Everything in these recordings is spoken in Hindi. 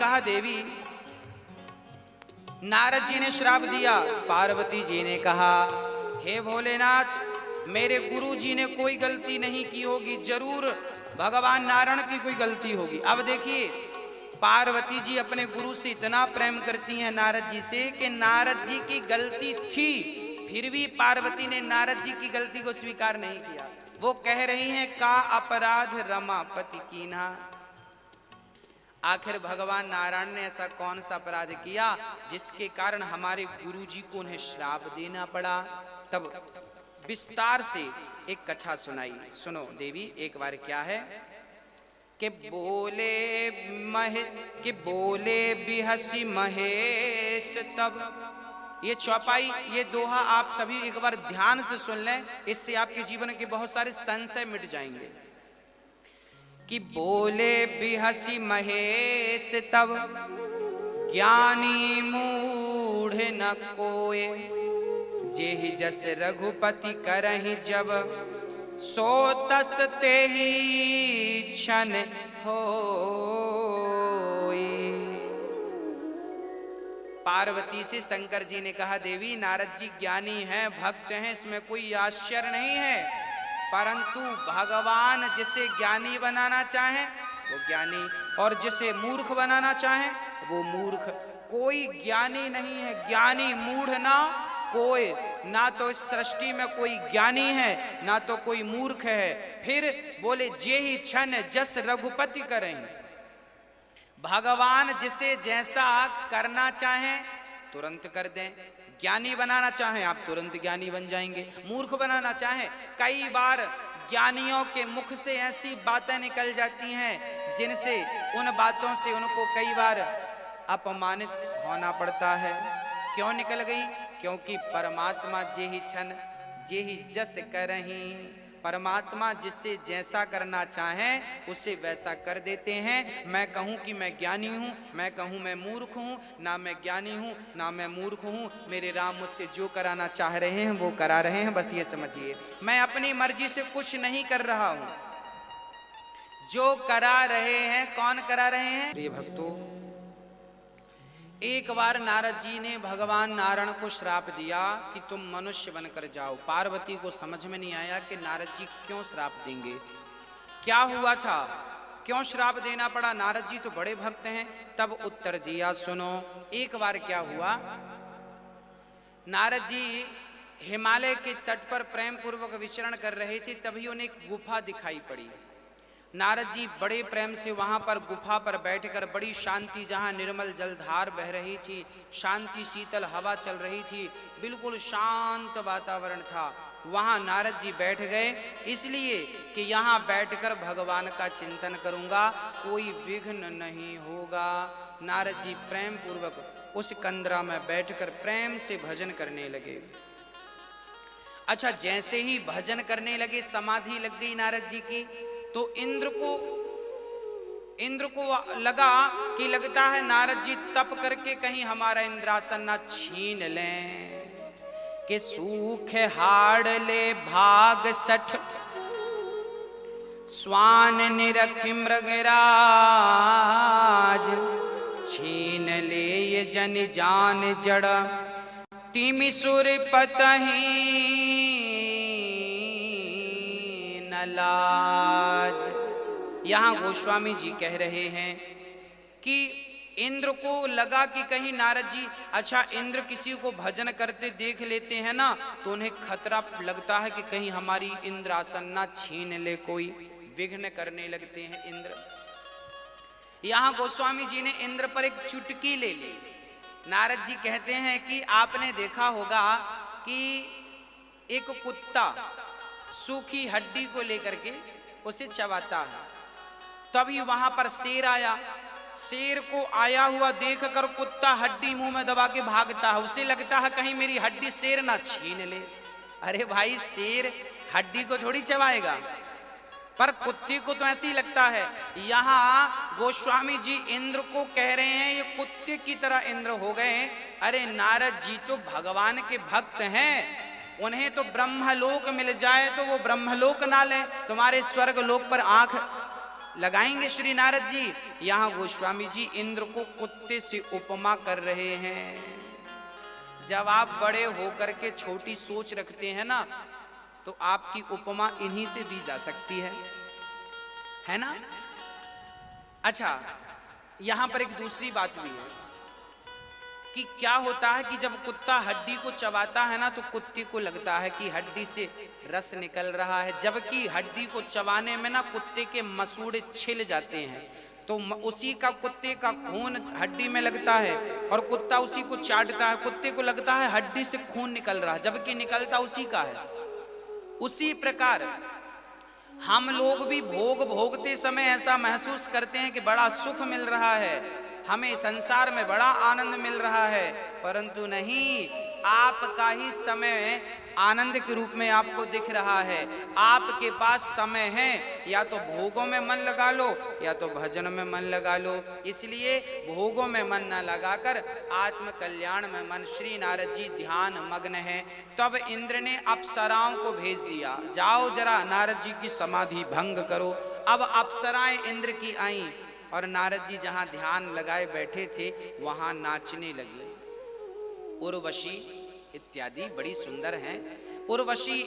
कहा देवी, नारद जी ने श्राप दिया। पार्वती जी ने कहा, हे भोलेनाथ, मेरे गुरु जी ने कोई गलती नहीं की होगी, जरूर भगवान नारायण की कोई गलती होगी। अब देखिए, पार्वती जी अपने गुरु से इतना प्रेम करती हैं नारद जी से कि नारद जी की गलती थी, फिर भी पार्वती ने नारद जी की गलती को स्वीकार नहीं किया। वो कह रही हैं, का अपराध रमापति कीन्हा। आखिर भगवान नारायण ने ऐसा कौन सा अपराध किया जिसके कारण हमारे गुरु जी को उन्हें श्राप देना पड़ा। तब विस्तार से एक कथा सुनाई। सुनो देवी, एक बार क्या है कि बोले बिहसी महेश तब। ये चौपाई, ये दोहा आप सभी एक बार ध्यान से सुन लें, इससे आपके जीवन के बहुत सारे संशय मिट जाएंगे। कि बोले बिहसी महेश तब, ज्ञानी मूढ़ न कोय, जेहि जस रघुपति करहि जब, सो तस तेहि क्षण होई। पार्वती से शंकर जी ने कहा, देवी नारद जी ज्ञानी हैं, भक्त हैं, इसमें कोई आश्चर्य नहीं है, परंतु भगवान जिसे ज्ञानी बनाना चाहें वो ज्ञानी, और जिसे मूर्ख बनाना चाहें वो मूर्ख। कोई ज्ञानी नहीं है, ज्ञानी मूढ़ ना कोई, ना तो इस सृष्टि में कोई ज्ञानी है ना तो कोई मूर्ख है। फिर बोले, जे ही क्षण जस रघुपति करें, भगवान जिसे जैसा करना चाहें तुरंत कर दें। ज्ञानी बनाना चाहें आप तुरंत ज्ञानी बन जाएंगे, मूर्ख बनाना चाहें, कई बार ज्ञानियों के मुख से ऐसी बातें निकल जाती हैं जिनसे, उन बातों से उनको कई बार अपमानित होना पड़ता है। क्यों निकल गई? क्योंकि परमात्मा जे ही क्षण जे ही जस करहीं, परमात्मा जिससे जैसा करना चाहें उसे वैसा कर देते हैं। मैं कहूँ कि मैं ज्ञानी हूँ, मैं कहूँ मैं मूर्ख हूँ, ना मैं ज्ञानी हूँ ना मैं मूर्ख हूँ, मेरे राम मुझसे जो कराना चाह रहे हैं वो करा रहे हैं, बस ये समझिए। मैं अपनी मर्जी से कुछ नहीं कर रहा हूँ, जो करा रहे हैं कौन करा रहे हैं? प्रिय भक्तों, एक बार नारद जी ने भगवान नारायण को श्राप दिया कि तुम मनुष्य बनकर जाओ। पार्वती को समझ में नहीं आया कि नारद जी क्यों श्राप देंगे, क्या हुआ था, क्यों श्राप देना पड़ा। नारद जी तो बड़े भक्त हैं। तब उत्तर दिया, सुनो। एक बार क्या हुआ, नारद जी हिमालय के तट पर प्रेम पूर्वक विचरण कर रहे थे, तभी उन्हें एक गुफा दिखाई पड़ी। नारद जी बड़े प्रेम से वहां पर गुफा पर बैठकर, बड़ी शांति, जहां निर्मल जलधार बह रही थी, शांति शीतल हवा चल रही थी, बिल्कुल शांत वातावरण था, वहां नारद जी बैठ गए, इसलिए कि यहां बैठकर भगवान का चिंतन करूंगा, कोई विघ्न नहीं होगा। नारद जी प्रेम पूर्वक उस कंदरा में बैठकर प्रेम से भजन करने लगे। अच्छा, जैसे ही भजन करने लगे, समाधि लग गई नारद जी की, तो इंद्र को लगा कि लगता है नारद जी तप करके कहीं हमारा इंद्रासन ना छीन लें, कि सूख हाड़ ले भाग सठ, स्वान निरखि मृगराज, छीन ले ये जन जान जड़, तिमि सुर पतहि लाज। यहां गोस्वामी जी कह रहे हैं कि इंद्र को लगा कि कहीं नारद जी, अच्छा इंद्र किसी को भजन करते देख लेते हैं ना तो उन्हें खतरा लगता है कि कहीं हमारी इंद्रासन ना छीन ले, कोई विघ्न करने लगते हैं इंद्र। यहां गोस्वामी जी ने इंद्र पर एक चुटकी ले ली। नारद जी कहते हैं कि आपने देखा होगा कि एक कुत्ता सूखी हड्डी को लेकर के उसे चबाता है, तभी वहां पर शेर आया, शेर को आया हुआ देखकर कुत्ता हड्डी मुंह में दबा के भागता है, उसे लगता है कहीं मेरी हड्डी शेर ना छीन ले। अरे भाई, शेर हड्डी को थोड़ी चबाएगा, पर कुत्ते को तो ऐसे ही लगता है। यहां गोस्वामी जी इंद्र को कह रहे हैं ये कुत्ते की तरह इंद्र हो गए। अरे नारद जी तो भगवान के भक्त हैं, उन्हें तो ब्रह्मलोक मिल जाए तो वो ब्रह्मलोक ना लें, तुम्हारे स्वर्ग लोक पर आंख लगाएंगे श्री नारद जी। यहाँ गोस्वामी जी इंद्र को कुत्ते से उपमा कर रहे हैं। जब आप बड़े होकर के छोटी सोच रखते हैं ना, तो आपकी उपमा इन्हीं से दी जा सकती है ना। अच्छा, यहां पर एक दूसरी बात भी है कि क्या होता है कि जब कुत्ता हड्डी को चबाता है ना, तो कुत्ते को लगता है कि हड्डी से रस निकल रहा है, जबकि हड्डी को चबाने में ना कुत्ते के मसूड़े छिल जाते हैं, तो उसी का कुत्ते का खून हड्डी में लगता है और कुत्ता उसी को चाटता है। कुत्ते को लगता है हड्डी से खून निकल रहा है, जबकि निकलता उसी का है। उसी प्रकार हम लोग भी भोग भोगते समय ऐसा महसूस करते हैं कि बड़ा सुख मिल रहा है, हमें संसार में बड़ा आनंद मिल रहा है, परंतु नहीं, आपका ही समय आनंद के रूप में आपको दिख रहा है। आपके पास समय है, या तो भोगों में मन लगा लो या तो भजन में मन लगा लो। इसलिए भोगों में मन न लगाकर आत्म कल्याण में मन, श्री नारद जी ध्यान मग्न है। तब इंद्र ने अप्सराओं को भेज दिया, जाओ जरा नारद जी की समाधि भंग करो। अब अप्सराएं इंद्र की आईं और नारद जी जहां ध्यान लगाए बैठे थे वहां नाचने लगी। उर्वशी इत्यादि बड़ी सुंदर हैं, उर्वशी,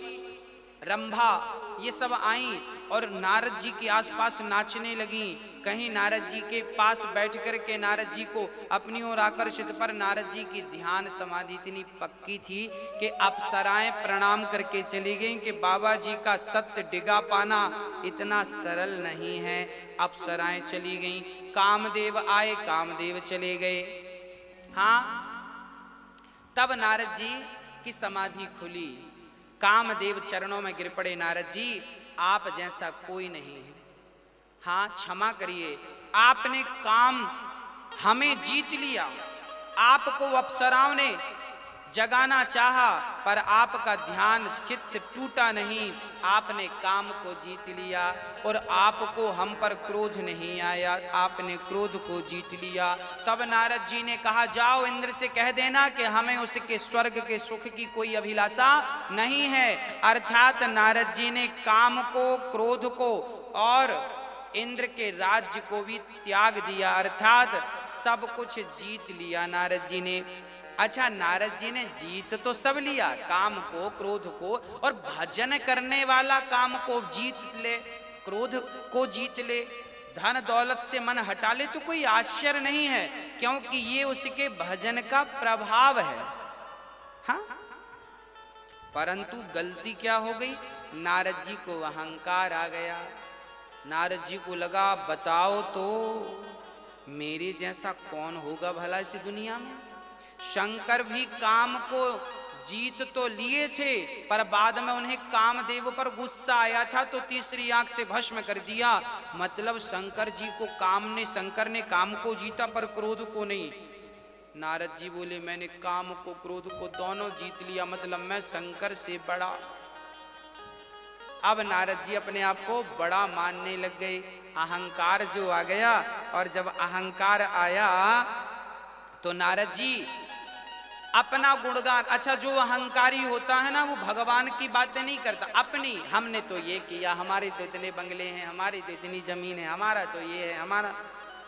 रंभा, ये सब आईं और नारद जी के आसपास नाचने लगी। कहीं नारद जी के पास बैठ कर के नारद जी को अपनी ओर आकर्षित, पर नारद जी की ध्यान समाधि इतनी पक्की थी कि अप्सराएं प्रणाम करके चली गईं कि बाबा जी का सत्य डिगा पाना इतना सरल नहीं है। अप्सराएं चली गईं, कामदेव आए, कामदेव चले गए। हाँ, तब नारद जी की समाधि खुली, कामदेव चरणों में गिर पड़े। नारद जी, आप जैसा कोई नहीं है, हाँ क्षमा करिए, आपने काम हमें जीत लिया। आपको अप्सराओं ने जगाना चाहा, पर आपका ध्यान चित्त टूटा नहीं, आपने काम को जीत लिया और आपको हम पर क्रोध नहीं आया, आपने क्रोध को जीत लिया। तब नारद जी ने कहा, जाओ इंद्र से कह देना कि हमें उसके स्वर्ग के सुख की कोई अभिलाषा नहीं है। अर्थात नारद जी ने काम को, क्रोध को और इंद्र के राज्य को भी त्याग दिया, अर्थात सब कुछ जीत लिया नारद जी ने। अच्छा, नारद जी ने जीत तो सब लिया, काम को, क्रोध को, और भजन करने वाला काम को जीत ले, क्रोध को जीत ले, धन दौलत से मन हटा ले, तो कोई आश्चर्य नहीं है, क्योंकि ये उसके भजन का प्रभाव है। हाँ, परंतु गलती क्या हो गई, नारद जी को अहंकार आ गया। नारद जी को लगा, बताओ तो मेरे जैसा कौन होगा भला इस दुनिया में। शंकर भी काम को जीत तो लिए थे, पर बाद में उन्हें कामदेव पर गुस्सा आया था तो तीसरी आंख से भस्म कर दिया। मतलब शंकर जी को शंकर ने काम को जीता पर क्रोध को नहीं। नारद जी बोले, मैंने काम को, क्रोध को दोनों जीत लिया, मतलब मैं शंकर से बड़ा। अब नारद जी अपने आप को बड़ा मानने लग गए, अहंकार जो आ गया। और जब अहंकार आया तो नारद जी अपना गुणगान, अच्छा जो अहंकारी होता है ना वो भगवान की बातें नहीं करता, अपनी, हमने तो ये किया, हमारे तो इतने बंगले हैं, हमारी तो इतनी जमीन है, हमारा तो ये है, हमारा,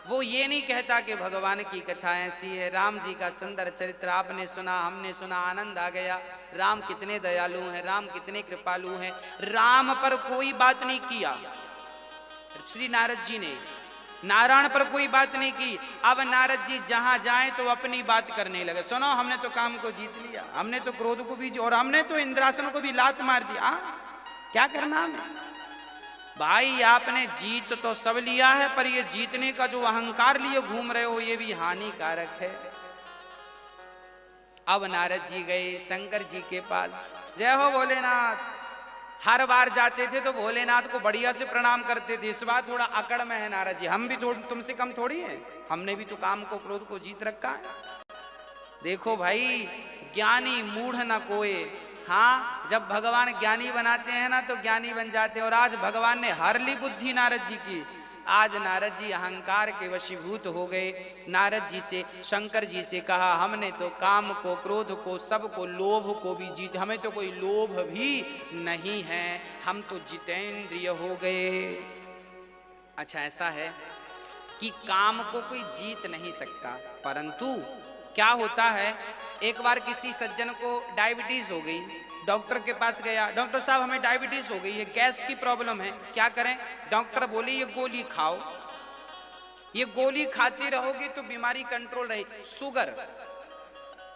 वो ये नहीं कहता कि भगवान की कथा ऐसी है। राम जी का सुंदर चरित्र आपने सुना, हमने सुना, आनंद आ गया। राम कितने दयालु हैं, राम कितने कृपालु हैं। राम पर कोई बात नहीं किया श्री नारद जी ने, नारायण पर कोई बात नहीं की। अब नारद जी जहां जाएं तो अपनी बात करने लगे, सुनो हमने तो काम को जीत लिया, हमने तो क्रोध को भी, और हमने तो इंद्रासन को भी लात मार दिया, क्या करना हमें। भाई आपने जीत तो सब लिया है, पर ये जीतने का जो अहंकार लिए घूम रहे हो ये भी हानिकारक है। अब नारद जी गए शंकर जी के पास, जय हो भोलेनाथ। हर बार जाते थे तो भोलेनाथ को बढ़िया से प्रणाम करते थे, इस बार थोड़ा अकड़ में है नारद जी, हम भी तुमसे कम थोड़ी हैं, हमने भी तो काम को, क्रोध को जीत रखा है। देखो भाई, ज्ञानी मूढ़ न कोई। हाँ, जब भगवान ज्ञानी बनाते हैं ना तो ज्ञानी बन जाते हैं, और आज भगवान ने हर ली बुद्धि नारद जी की। आज नारद जी अहंकार के वशीभूत हो गए। नारद जी से, शंकर जी से कहा, हमने तो काम को, क्रोध को, सब को, लोभ को भी जीत, हमें तो कोई लोभ भी नहीं है, हम तो जितेंद्रिय हो गए। अच्छा ऐसा है कि काम को कोई जीत नहीं सकता, परंतु क्या होता है, एक बार किसी सज्जन को डायबिटीज हो गई, डॉक्टर के पास गया, डॉक्टर साहब हमें डायबिटीज हो गई है, गैस की प्रॉब्लम है, क्या करें? डॉक्टर बोले ये गोली खाओ, ये गोली खाते रहोगे तो बीमारी कंट्रोल रहेगी।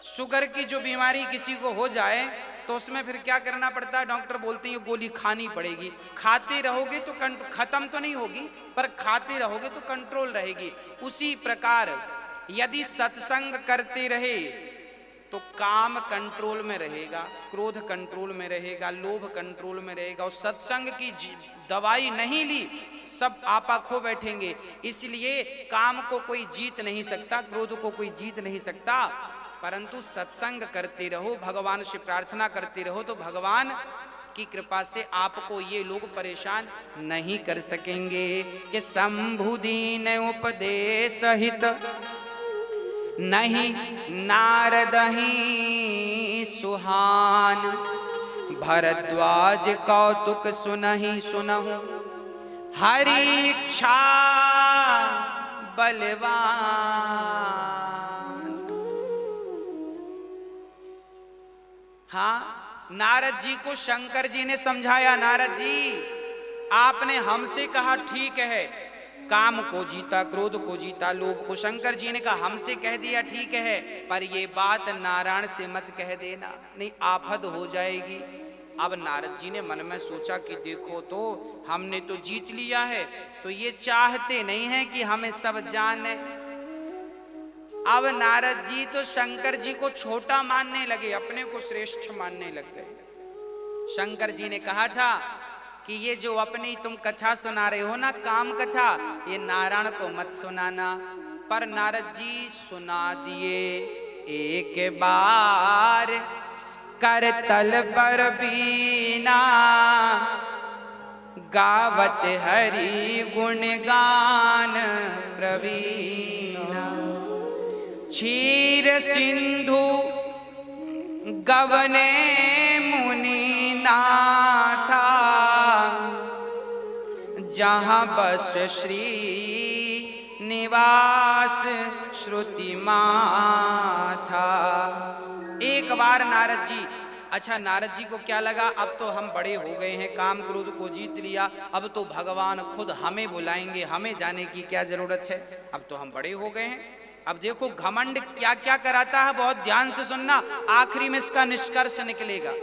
शुगर की जो बीमारी किसी को हो जाए तो उसमें फिर क्या करना पड़ता है? डॉक्टर बोलते हैं ये गोली खानी पड़ेगी, खाते रहोगे तो खत्म तो नहीं होगी पर खाते रहोगे तो कंट्रोल रहेगी। उसी प्रकार यदि सत्संग करते रहे तो काम कंट्रोल में रहेगा, क्रोध कंट्रोल में रहेगा, लोभ कंट्रोल में रहेगा। और सत्संग की दवाई नहीं ली सब आपा खो बैठेंगे। इसलिए काम को कोई जीत नहीं सकता, क्रोध को कोई जीत नहीं सकता, परंतु सत्संग करते रहो, भगवान से प्रार्थना करते रहो तो भगवान की कृपा से आपको ये लोग परेशान नहीं कर सकेंगे। कि शंभु दीन उपदेश सहित नहीं नारदहि सुहान, भरद्वाज कौतुक सुनहि सुनहु हरि इच्छा बलवान। हाँ, नारद जी को शंकर जी ने समझाया, नारद जी आपने हमसे कहा ठीक है, काम को जीता, क्रोध को जीता, लोभ को। शंकर जी ने कहा हमसे कह दिया ठीक है, पर ये बात नारायण से मत कह देना, नहीं आफत हो जाएगी। अब नारद जी ने मन में सोचा कि देखो तो हमने तो जीत लिया है, तो ये चाहते नहीं है कि हमें सब जाने। अब नारद जी तो शंकर जी को छोटा मानने लगे, अपने को श्रेष्ठ मानने लग गए। शंकर जी ने कहा था कि ये जो अपनी तुम कथा सुना रहे हो ना, काम कथा, ये नारायण को मत सुनाना। पर नारद जी सुना दिए एक बार, कर तल पर बीना, गावत हरि गुणगान प्रवीणा। क्षीर सिंधु गवने मुनि नाथा, जहाँ बस श्री निवास श्रुति माथा। एक बार नारद जी, अच्छा नारद जी को क्या लगा, अब तो हम बड़े हो गए हैं, काम क्रोध को जीत लिया, अब तो भगवान खुद हमें बुलाएंगे, हमें जाने की क्या जरूरत है, अब तो हम बड़े हो गए हैं। अब देखो घमंड क्या क्या कराता है, बहुत ध्यान से सुनना, आखिरी में इसका निष्कर्ष निकलेगा।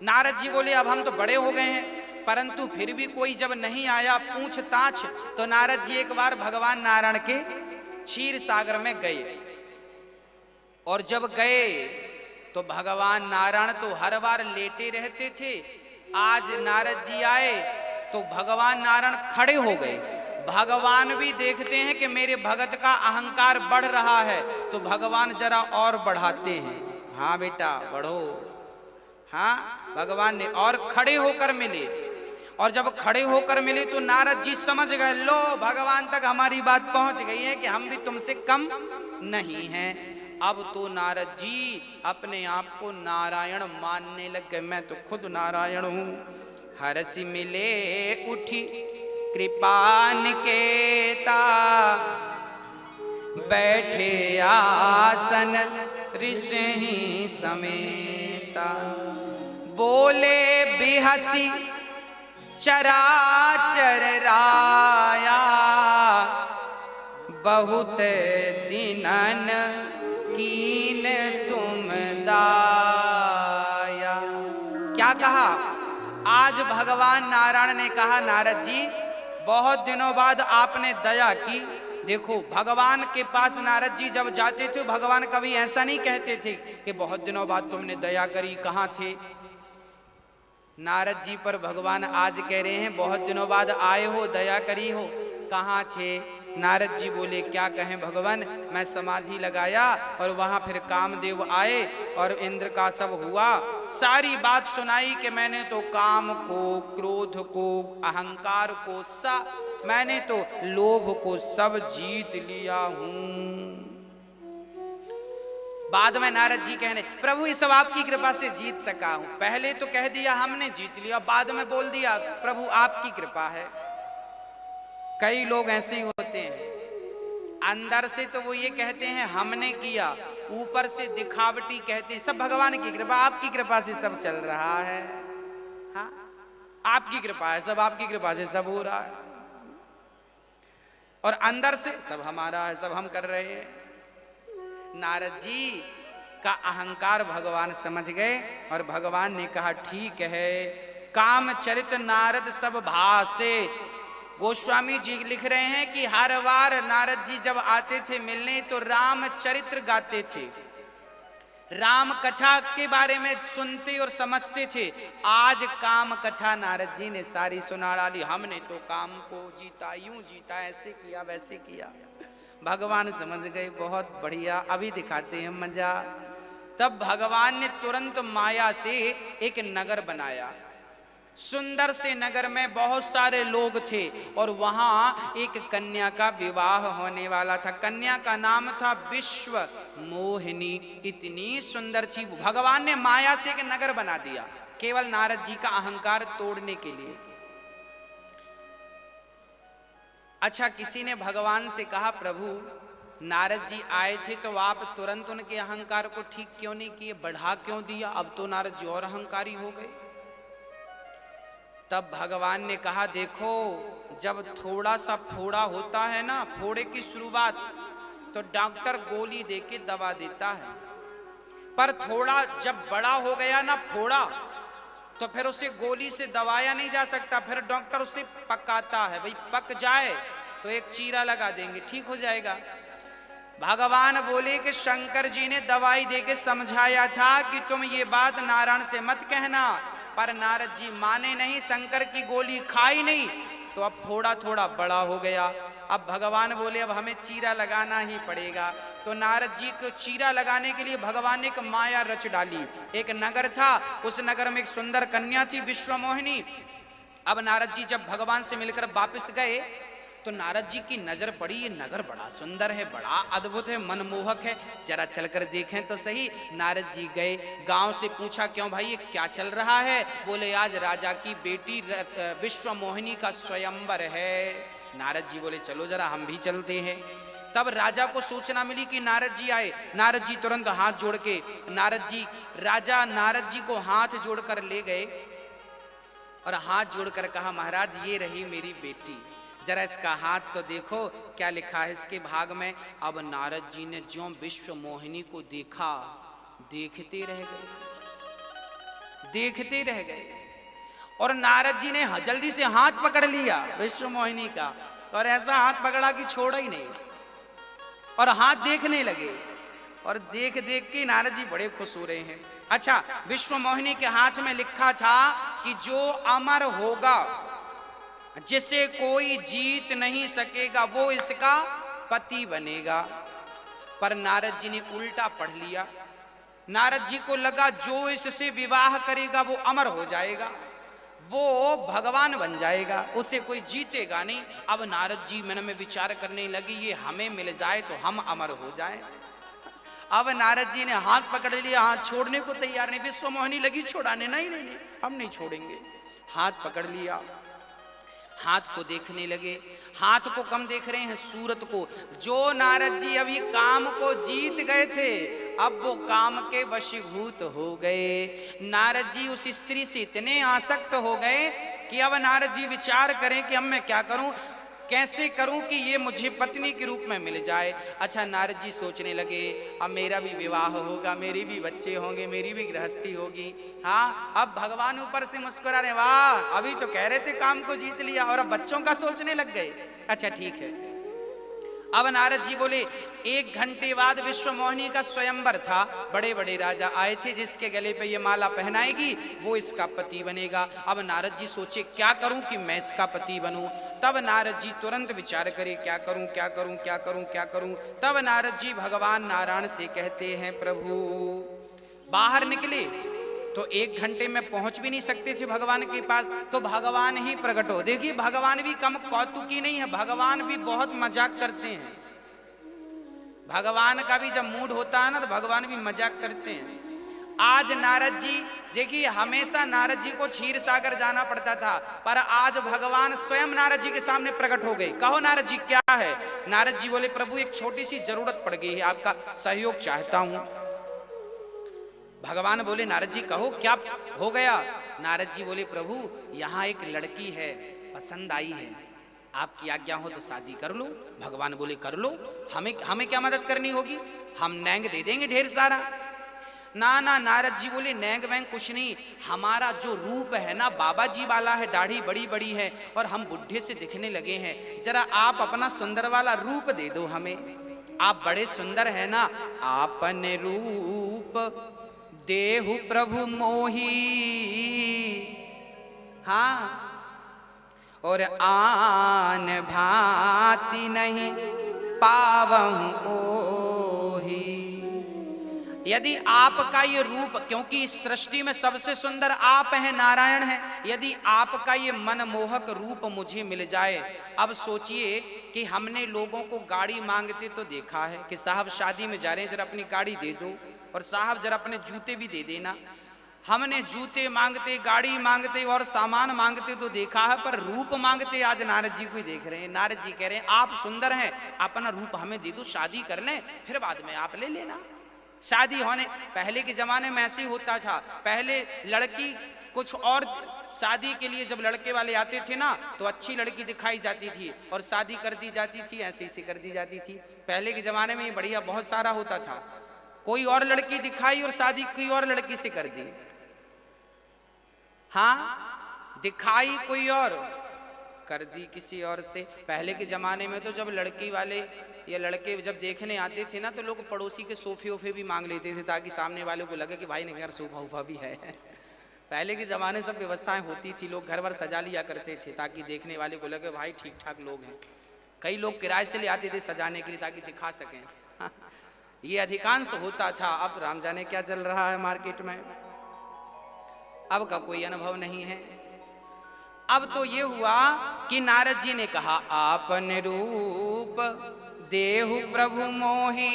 नारद जी बोले अब हम तो बड़े हो गए हैं, परंतु फिर भी कोई जब नहीं आया पूछताछ, तो नारद जी एक बार भगवान नारायण के क्षीर सागर में गए। और जब गए तो भगवान नारायण तो हर बार लेटे रहते थे, आज नारद जी आए तो भगवान नारायण खड़े हो गए। भगवान भी देखते हैं कि मेरे भगत का अहंकार बढ़ रहा है, तो भगवान जरा और बढ़ाते हैं, हाँ बेटा बढ़ो। हाँ, भगवान ने और खड़े होकर मिले, और जब खड़े होकर मिले तो नारद जी समझ गए, लो भगवान तक हमारी बात पहुंच गई है कि हम भी तुमसे कम नहीं हैं। अब तो नारद जी अपने आप को नारायण मानने लग गए, मैं तो खुद नारायण हूं। हरसि मिले उठी कृपान केता, बैठे आसन ऋषि समेता। बोले बिहसी चराचर राया, बहुत दिनन कीन तुम दाया। क्या कहा? आज भगवान नारायण ने कहा नारद जी बहुत दिनों बाद आपने दया की। देखो भगवान के पास नारद जी जब जाते थे भगवान कभी ऐसा नहीं कहते थे कि बहुत दिनों बाद तुमने दया करी, कहाँ थे। नारद जी पर भगवान आज कह रहे हैं बहुत दिनों बाद आए हो, दया करी हो, कहाँ थे। नारद जी बोले क्या कहें भगवान, मैं समाधि लगाया और वहां फिर कामदेव आए और इंद्र का सब हुआ, सारी बात सुनाई कि मैंने तो काम को, क्रोध को, अहंकार को, मैंने तो लोभ को सब जीत लिया हूं। बाद में नारद जी कहने प्रभु ये सब आपकी कृपा से जीत सका हूं, पहले तो कह दिया हमने जीत लिया, बाद में बोल दिया प्रभु आपकी कृपा है। कई लोग ऐसे ही होते हैं, अंदर से तो वो ये कहते हैं हमने किया, ऊपर से दिखावटी कहते हैं सब भगवान की कृपा, आपकी कृपा से सब चल रहा है। हाँ, आपकी कृपा है, सब आपकी कृपा से सब हो रहा है, और अंदर से सब हमारा है, सब हम कर रहे हैं। नारद जी का अहंकार भगवान समझ गए और भगवान ने कहा ठीक है, काम चरित नारद सब भासे। गोस्वामी जी लिख रहे हैं कि हर बार नारद जी जब आते थे मिलने तो राम चरित्र गाते थे, राम कथा के बारे में सुनते और समझते थे। आज काम कथा नारद जी ने सारी सुना डाली, हमने तो काम को जीता, यूं जीता, ऐसे किया वैसे किया। भगवान समझ गए बहुत बढ़िया, अभी दिखाते हैं मजा। तब भगवान ने तुरंत माया से एक नगर बनाया, सुंदर से नगर में बहुत सारे लोग थे और वहां एक कन्या का विवाह होने वाला था। कन्या का नाम था विश्व मोहिनी, इतनी सुंदर थी। भगवान ने माया से एक नगर बना दिया केवल नारद जी का अहंकार तोड़ने के लिए। अच्छा, किसी ने भगवान से कहा प्रभु नारद जी आए थे तो आप तुरंत उनके अहंकार को ठीक क्यों नहीं किए, बढ़ा क्यों दिया, अब तो नारद जी और अहंकारी हो गए। तब भगवान ने कहा देखो, जब थोड़ा सा फोड़ा होता है ना, फोड़े की शुरुआत, तो डॉक्टर गोली देके दवा देता है, पर थोड़ा जब बड़ा हो गया ना फोड़ा, तो फिर उसे गोली से दबाया नहीं जा सकता, फिर डॉक्टर उसे पकाता है, भाई पक जाए तो एक चीरा लगा देंगे ठीक हो जाएगा। भगवान बोले कि शंकर जी ने दवाई देके समझाया था कि तुम ये बात नारायण से मत कहना, पर नारद जी माने नहीं, शंकर की गोली खाई नहीं, तो अब थोड़ा थोड़ा बड़ा हो गया। अब भगवान बोले अब हमें चीरा लगाना ही पड़ेगा। तो नारद जी को चीरा लगाने के लिए भगवान ने एक माया रच डाली। एक नगर था, उस नगर में एक सुंदर कन्या थी विश्व मोहिनी। अब नारद जी जब भगवान से मिलकर वापस गए तो नारद जी की नजर पड़ी, ये नगर बड़ा सुंदर है, बड़ा अद्भुत है, मनमोहक है, जरा चलकर देखें तो सही। नारद जी गए, गांव से पूछा क्यों भाई ये क्या चल रहा है? बोले आज राजा की बेटी विश्व मोहिनी का स्वयंवर है। नारद जी बोले चलो जरा हम भी चलते हैं। तब राजा को सूचना मिली कि नारद जी आए। नारद जी तुरंत हाथ जोड़ के राजा नारद जी को हाथ जोड़कर ले गए और हाथ जोड़कर कहा महाराज ये रही मेरी बेटी, जरा इसका हाथ तो देखो क्या लिखा है इसके भाग में। अब नारद जी ने ज्यों विश्व मोहिनी को देखा, देखते रह गए और नारद जी ने जल्दी से हाथ पकड़ लिया विश्व मोहिनी का, और ऐसा हाथ पकड़ा कि छोड़ा ही नहीं, और हाथ देखने लगे, और देख देख के नारद जी बड़े खुश हो रहे हैं। अच्छा, विश्व मोहिनी के हाथ में लिखा था कि जो अमर होगा, जिसे कोई जीत नहीं सकेगा, वो इसका पति बनेगा। पर नारद जी ने उल्टा पढ़ लिया। नारद जी को लगा जो इससे विवाह करेगा वो अमर हो जाएगा, वो भगवान बन जाएगा, उसे कोई जीतेगा नहीं। अब नारद जी मन में विचार करने लगी ये हमें मिल जाए तो हम अमर हो जाएं। अब नारद जी ने हाथ पकड़ लिया, हाथ छोड़ने को तैयार नहीं। विश्व मोहिनी लगी छोड़ाने, नहीं हम नहीं छोड़ेंगे। हाथ पकड़ लिया, हाथ को देखने लगे। हाथ को कम देख रहे हैं, सूरत को। जो नारद जी अभी काम को जीत गए थे, अब वो काम के वशीभूत हो गए। नारद जी उस स्त्री से इतने आसक्त हो गए कि अब नारद जी विचार करें कि अब मैं क्या करूं, कैसे करूं कि ये मुझे पत्नी के रूप में मिल जाए। अच्छा, नारद जी सोचने लगे अब मेरा भी विवाह होगा, मेरी भी बच्चे होंगे, मेरी भी गृहस्थी होगी। हाँ, अब भगवान ऊपर से मुस्कुरा रहे, वाह अभी तो कह रहे थे काम को जीत लिया और अब बच्चों का सोचने लग गए। अच्छा ठीक है। अब नारद जी बोले 1 घंटे बाद विश्व मोहिनी का स्वयंवर था। बड़े बड़े राजा आए थे, जिसके गले पे ये माला पहनाएगी वो इसका पति बनेगा। अब नारद जी सोचे क्या करूं कि मैं इसका पति बनूं। तब नारद जी तुरंत विचार करे क्या करूं क्या करूं क्या करूं क्या करूं। तब नारद जी भगवान नारायण से कहते हैं प्रभु, बाहर निकले तो 1 घंटे में पहुंच भी नहीं सकते थे भगवान के पास, तो भगवान ही प्रकट हो। देखिए भगवान भी कम कौतुकी नहीं है, भगवान भी बहुत मजाक करते हैं। भगवान का भी जब मूड होता है ना तो भगवान भी मजाक करते हैं। आज नारद जी देखिए हमेशा नारद जी को क्षीर सागर जाना पड़ता था, पर आज भगवान स्वयं नारद जी के सामने प्रकट हो गए। कहो नारद जी क्या है? नारद जी बोले प्रभु एक छोटी सी जरूरत पड़ गई है, आपका सहयोग चाहता हूं। भगवान बोले नारद जी कहो क्या हो गया? नारद जी बोले प्रभु यहाँ एक लड़की है, पसंद आई है, आपकी आज्ञा हो तो शादी कर लो। भगवान बोले कर लो, हमें क्या मदद करनी होगी, हम नैंग दे देंगे ढेर सारा। ना ना नारद जी बोले नैंग वैंग कुछ नहीं, हमारा जो रूप है ना बाबा जी वाला है, दाढ़ी बड़ी बड़ी है और हम बुढ़े से दिखने लगे हैं, जरा आप अपना सुंदर वाला रूप दे दो हमें, आप बड़े सुंदर है ना, आपने रूप देहु प्रभु मोही, हाँ और आन भांति नहीं पावहु ओही। यदि आपका ये रूप, क्योंकि इस सृष्टि में सबसे सुंदर आप हैं, नारायण हैं, यदि आपका ये मनमोहक रूप मुझे मिल जाए। अब सोचिए कि हमने लोगों को गाड़ी मांगते तो देखा है कि साहब शादी में जा रहे हैं जरा अपनी गाड़ी दे दो, और साहब जरा अपने जूते भी दे देना। हमने जूते मांगते, गाड़ी मांगते और सामान मांगते तो देखा है, पर रूप मांगते आज नारद जी को ही देख रहे हैं। नारद जी कह रहे हैं आप सुंदर हैं, अपना रूप हमें दे दो, शादी कर लें, फिर बाद में आप ले लेना। शादी होने पहले के जमाने में ऐसे ही होता था, पहले लड़की कुछ और, शादी के लिए जब लड़के वाले आते थे ना तो अच्छी लड़की दिखाई जाती थी और शादी कर दी जाती थी, ऐसे ऐसे कर दी जाती थी। पहले के जमाने में ये बढ़िया बहुत सारा होता था, कोई और लड़की दिखाई और शादी कोई और लड़की से कर दी। हाँ दिखाई कोई और, कर दी किसी और से। पहले के जमाने में तो जब लड़की वाले या लड़के जब देखने आते थे ना तो लोग पड़ोसी के सोफे वोफे भी मांग लेते थे ताकि सामने वाले को लगे कि भाई ने घर सोफा वोफा भी है। पहले के जमाने सब व्यवस्थाएं होती थी, लोग घर भर सजा लिया करते थे ताकि देखने वाले को लगे भाई ठीक ठाक लोग हैं। कई लोग किराए से ले आते थे सजाने के लिए ताकि दिखा सकें। ये अधिकांश होता था। अब राम जाने क्या चल रहा है मार्केट में, अब का कोई अनुभव नहीं है। अब तो ये हुआ कि नारद जी ने कहा आपने रूप देहु प्रभु मोही,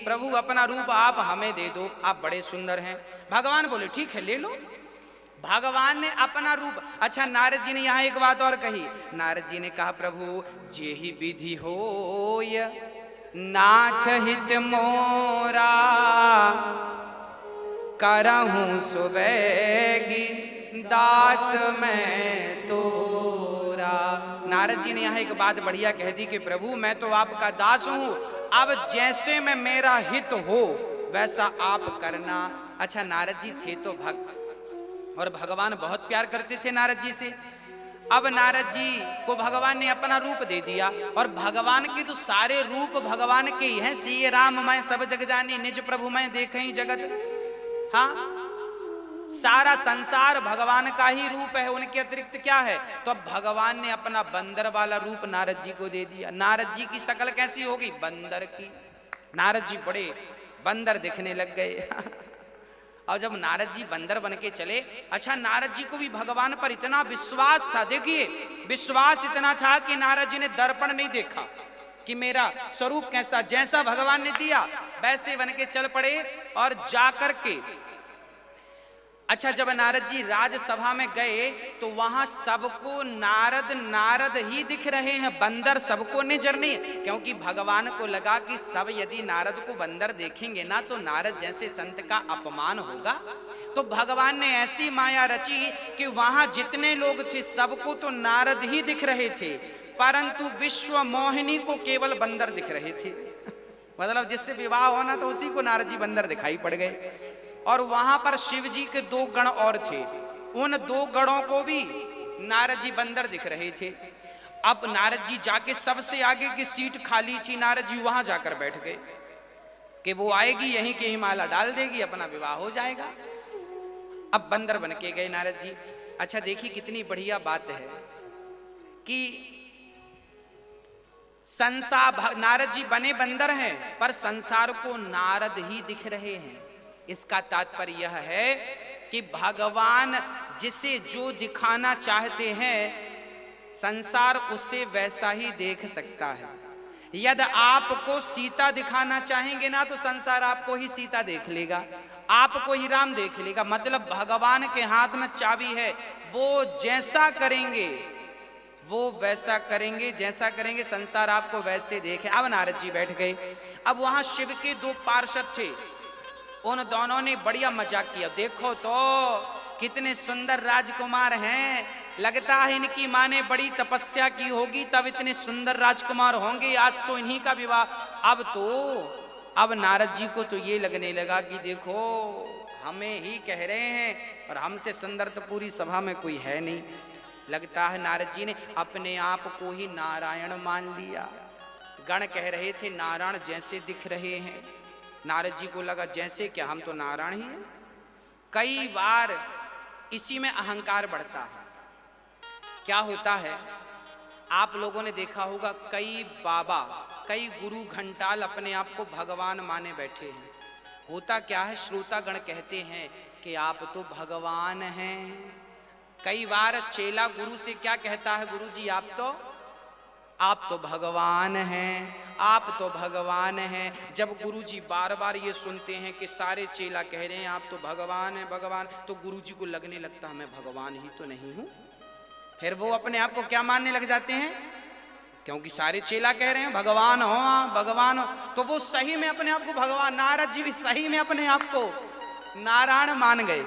प्रभु अपना रूप आप हमें दे दो, आप बड़े सुंदर हैं। भगवान बोले ठीक है ले लो। भगवान ने अपना रूप, अच्छा नारद जी ने यहाँ एक बात और कही। नारद जी ने कहा प्रभु जेहि विधि होय नाथ हित मोरा, करहूं सुबैगी दास मैं तोरा। नारद जी ने यहाँ एक बात बढ़िया कह दी कि प्रभु मैं तो आपका दास हूं, अब जैसे में मेरा हित हो वैसा आप करना। अच्छा नारद जी थे तो भक्त और भगवान बहुत प्यार करते थे नारद जी से। अब नारद जी को भगवान ने अपना रूप दे दिया, और भगवान के तो सारे रूप भगवान के ही हैं। सिय राम मैं सब जग जानी, निज प्रभु मैं देखहि जगत। हाँ सारा संसार भगवान का ही रूप है, उनके अतिरिक्त क्या है। तो अब भगवान ने अपना बंदर वाला रूप नारद जी को दे दिया। नारद जी की शक्ल कैसी होगी, बंदर की। नारद जी बड़े बंदर दिखने लग गए। और जब नारद जी बंदर बन के चले, अच्छा नारद जी को भी भगवान पर इतना विश्वास था, देखिए विश्वास इतना था कि नारद जी ने दर्पण नहीं देखा कि मेरा स्वरूप कैसा, जैसा भगवान ने दिया वैसे बन के चल पड़े और जाकर के। अच्छा जब नारद जी राजसभा में गए तो वहां सबको नारद नारद ही दिख रहे हैं, बंदर सबको नजर नहीं, क्योंकि भगवान को लगा कि सब यदि नारद को बंदर देखेंगे ना तो नारद जैसे संत का अपमान होगा। तो भगवान ने ऐसी माया रची कि वहां जितने लोग थे सबको तो नारद ही दिख रहे थे, परंतु विश्व मोहिनी को केवल बंदर दिख रहे थे। मतलब जिससे विवाह होना तो उसी को नारद जी बंदर दिखाई पड़ गए। और वहां पर शिव जी के 2 गण और थे, उन 2 गणों को भी नारद जी बंदर दिख रहे थे। अब नारद जी जाके सबसे आगे की सीट खाली थी, नारद जी वहां जाकर बैठ गए कि वो आएगी यहीं के ही माला डाल देगी, अपना विवाह हो जाएगा। अब बंदर बन के गए नारद जी। अच्छा देखिए कितनी बढ़िया बात है कि संसार, नारद जी बने बंदर हैं पर संसार को नारद ही दिख रहे हैं। इसका तात्पर्य यह है कि भगवान जिसे जो दिखाना चाहते हैं संसार उसे वैसा ही देख सकता है। यदि आपको सीता दिखाना चाहेंगे ना तो संसार आपको ही सीता देख लेगा। आपको ही राम देख लेगा। मतलब भगवान के हाथ में चाबी है, वो जैसा करेंगे वो वैसा करेंगे, जैसा करेंगे संसार आपको वैसे देखे। अब नारद जी बैठ गए। अब वहां शिव के दो पार्षद थे, उन दोनों ने बढ़िया मजाक किया। देखो तो कितने सुंदर राजकुमार हैं, लगता है इनकी माँ ने बड़ी तपस्या की होगी तब इतने सुंदर राजकुमार होंगे, आज तो इन्हीं का विवाह। अब नारद जी को तो ये लगने लगा कि देखो हमें ही कह रहे हैं और हमसे सुंदर तो पूरी सभा में कोई है नहीं। लगता है नारद जी ने अपने आप को ही नारायण मान लिया। गण कह रहे थे नारायण जैसे दिख रहे हैं। नारद जी को लगा जैसे क्या, हम तो नारायण ही हैं। कई बार इसी में अहंकार बढ़ता है। क्या होता है, आप लोगों ने देखा होगा कई बाबा, कई गुरु घंटाल अपने आप को भगवान माने बैठे हैं। होता क्या है, श्रोतागण कहते हैं कि आप तो भगवान हैं। कई बार चेला गुरु से क्या कहता है, गुरु जी आप तो भगवान हैं, आप तो भगवान हैं। जब गुरु जी बार बार ये सुनते हैं कि सारे चेला कह रहे हैं आप तो भगवान हैं भगवान, तो गुरु जी को लगने लगता है मैं भगवान ही तो नहीं हूं। फिर वो अपने आप को क्या मानने लग जाते हैं, क्योंकि सारे चेला कह रहे हैं भगवान हो भगवान हो, तो वो सही में अपने आप को भगवान, नारद जी भी सही में अपने आप को नारायण मान गए।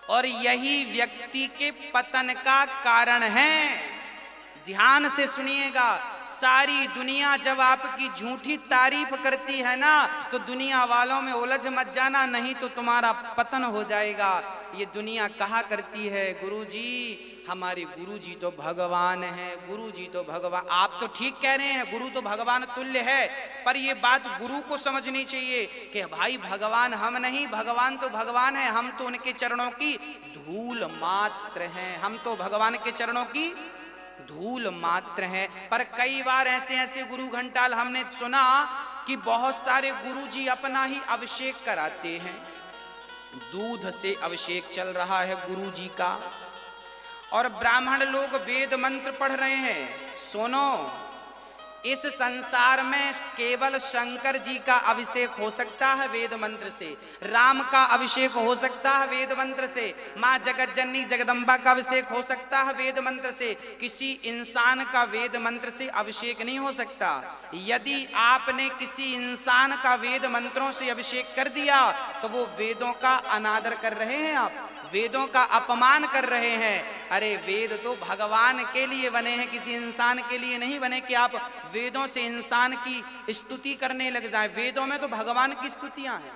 और यही व्यक्ति के पतन का कारण है। ध्यान से सुनिएगा, सारी दुनिया जब आपकी झूठी तारीफ करती है ना, तो दुनिया वालों में उलझ मत जाना, नहीं तो तुम्हारा पतन हो जाएगा। ये दुनिया कहा करती है गुरु जी हमारे गुरु जी तो भगवान हैं, गुरु जी तो भगवान। आप तो ठीक कह रहे हैं, गुरु तो भगवान तुल्य है, पर ये बात गुरु को समझनी चाहिए कि भाई भगवान हम नहीं, भगवान तो भगवान है, हम तो उनके चरणों की धूल मात्र हैं, हम तो भगवान के चरणों की धूल मात्र हैं। पर कई बार ऐसे गुरु घंटाल हमने सुना कि बहुत सारे गुरु जी अपना ही अभिषेक कराते हैं। दूध से अभिषेक चल रहा है गुरु जी का, और ब्राह्मण लोग वेद मंत्र पढ़ रहे हैं। सुनो, इस संसार में केवल शंकर जी का अभिषेक हो सकता है वेद मंत्र से, राम का अभिषेक हो सकता है वेद मंत्र से, माँ जगत जननी जगदम्बा का अभिषेक हो सकता है वेद मंत्र से। किसी इंसान का वेद मंत्र से अभिषेक नहीं हो सकता। यदि आपने किसी इंसान का वेद मंत्रों से अभिषेक कर दिया तो वो वेदों का अनादर कर रहे हैं, आप वेदों का अपमान कर रहे हैं। अरे वेद तो भगवान के लिए बने हैं, किसी इंसान के लिए नहीं बने कि आप वेदों से इंसान की स्तुति करने लग जाए। वेदों में तो भगवान की स्तुतियां हैं,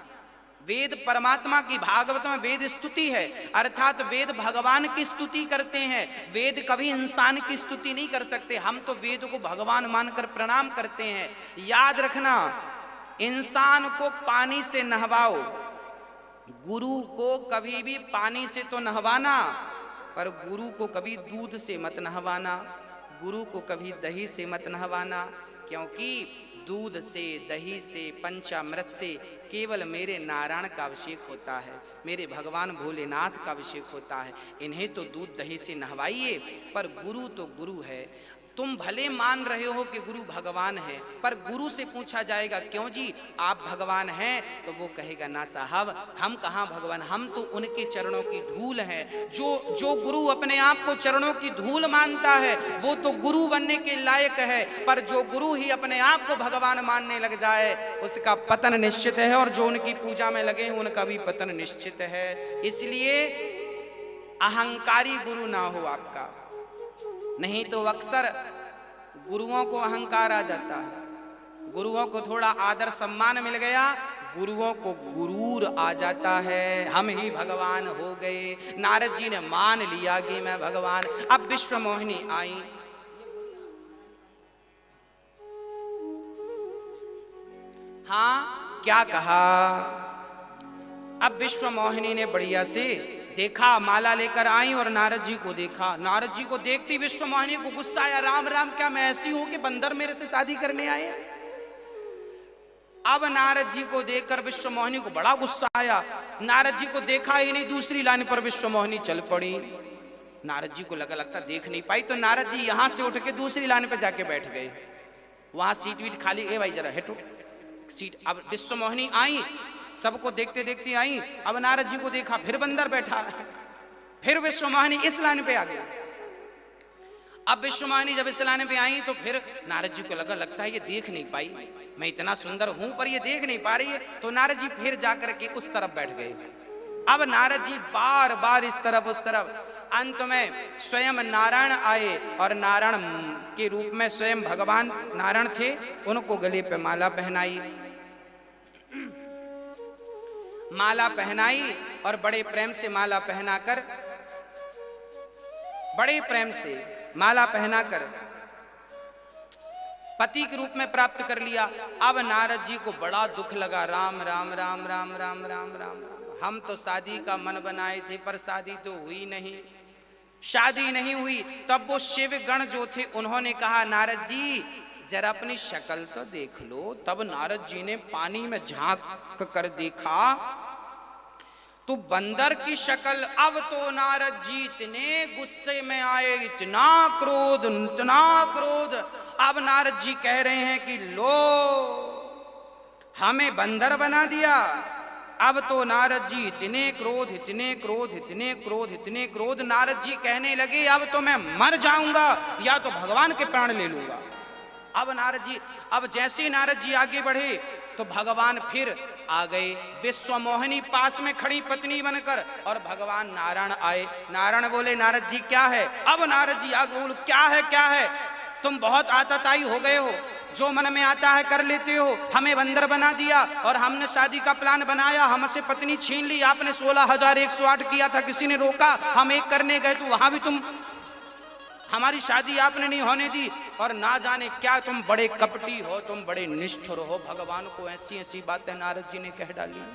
वेद परमात्मा की, भागवत में वेद स्तुति है, अर्थात वेद भगवान की स्तुति करते हैं। वेद कभी इंसान की स्तुति नहीं कर सकते। हम तो वेद को भगवान मानकर प्रणाम करते हैं। याद रखना, इंसान को पानी से नहवाओ, गुरु को कभी भी पानी से तो नहवाना, पर गुरु को कभी दूध से मत नहवाना, गुरु को कभी दही से मत नहवाना, क्योंकि दूध से, दही से, पंचामृत से केवल मेरे नारायण का अभिषेक होता है, मेरे भगवान भोलेनाथ का अभिषेक होता है। इन्हें तो दूध दही से नहवाइए, पर गुरु तो गुरु है। तुम भले मान रहे हो कि गुरु भगवान है, पर गुरु से पूछा जाएगा क्यों जी आप भगवान हैं, तो वो कहेगा ना साहब हम कहाँ भगवान, हम तो उनके चरणों की धूल हैं। जो गुरु अपने आप को चरणों की धूल मानता है वो तो गुरु बनने के लायक है, पर जो गुरु ही अपने आप को भगवान मानने लग जाए उसका पतन निश्चित है, और जो उनकी पूजा में लगे उनका भी पतन निश्चित है। इसलिए अहंकारी गुरु ना हो आपका, नहीं तो अक्सर गुरुओं को अहंकार आ जाता है। गुरुओं को थोड़ा आदर सम्मान मिल गया, गुरुओं को गुरूर आ जाता है, हम ही भगवान हो गए। नारद जी ने मान लिया कि मैं भगवान। अब विश्व मोहिनी आई, हाँ क्या कहा, अब विश्व मोहिनी ने बढ़िया से देखा, माला लेकर आई और नारद जी को देखा। नारद जी को देखती विश्व मोहिनी को गुस्सा आया, राम राम क्या मैं ऐसी हूं कि बंदर मेरे से शादी करने आए। अब नारद जी को देखकर विश्व मोहिनी को बड़ा गुस्सा आया। नारद जी को देखा ही नहीं, दूसरी लाइन पर विश्व मोहिनी चल पड़ी। नारद जी को लगता देख नहीं पाई, तो नारद जी यहां से उठ के दूसरी लाइन पर जाके बैठ गए। वहां सीट वीट खाली, ए भाई जरा हटो सीट। अब विश्व मोहिनी आई, सबको देखते देखते आई। अब नारद जी को देखा, फिर बंदर बैठा है। फिर विश्वमोहिनी इस लाइन पे आ गया। अब विश्वमोहिनी जब इस लाइन पे आई तो फिर नारद जी को लगता है ये देख नहीं पाई, मैं इतना सुंदर हूं पर ये देख नहीं पा रही है। तो नारद जी फिर जाकर के उस तरफ बैठ गए। अब नारद जी बार बार इस तरफ उस तरफ, अंत में स्वयं नारायण आए और नारायण के रूप में स्वयं भगवान नारायण थे, उनको गले पे माला पहनाई। माला पहनाई और बड़े प्रेम से माला पहनाकर, बड़े प्रेम से माला पहनाकर पति के रूप में प्राप्त कर लिया। अब नारद जी को बड़ा दुख लगा। राम राम राम राम राम राम राम, हम तो शादी का मन बनाए थे पर शादी तो हुई नहीं, शादी नहीं हुई। तब वो शिव गण जो थे उन्होंने कहा नारद जी जरा अपनी शक्ल तो देख लो। तब नारद जी ने पानी में झांक कर देखा तो बंदर की शक्ल। अब तो नारद जी इतने गुस्से में आए, इतना क्रोध इतना क्रोध। अब नारद जी कह रहे हैं कि लो हमें बंदर बना दिया। अब तो नारद जी इतने क्रोध इतने क्रोध इतने क्रोध इतने क्रोध, नारद जी कहने लगे अब तो मैं मर जाऊंगा या तो भगवान के प्राण ले लूंगा। अब नारद जी, अब जैसे नारद जी आगे बढ़े तो भगवान फिर आ गए। विश्वमोहिनी पास में खड़ी पत्नी बनकर और भगवान नारायण आए। नारायण बोले नारद जी क्या है? अब नारद जी आगे बोले क्या है? तुम बहुत आतताई हो गए हो, जो मन में आता है कर लेते हो। हमें बंदर बना दिया और हमने शादी का प्लान बनाया, हमसे पत्नी छीन ली। आपने 16,108 किया था, किसी ने रोका, हम एक करने गए तो वहां भी तुम हमारी शादी आपने नहीं होने दी। और ना जाने क्या तुम बड़े कपटी हो, तुम बड़े निष्ठुर हो। भगवान को ऐसी ऐसी बातें नारद जी ने कह डाली।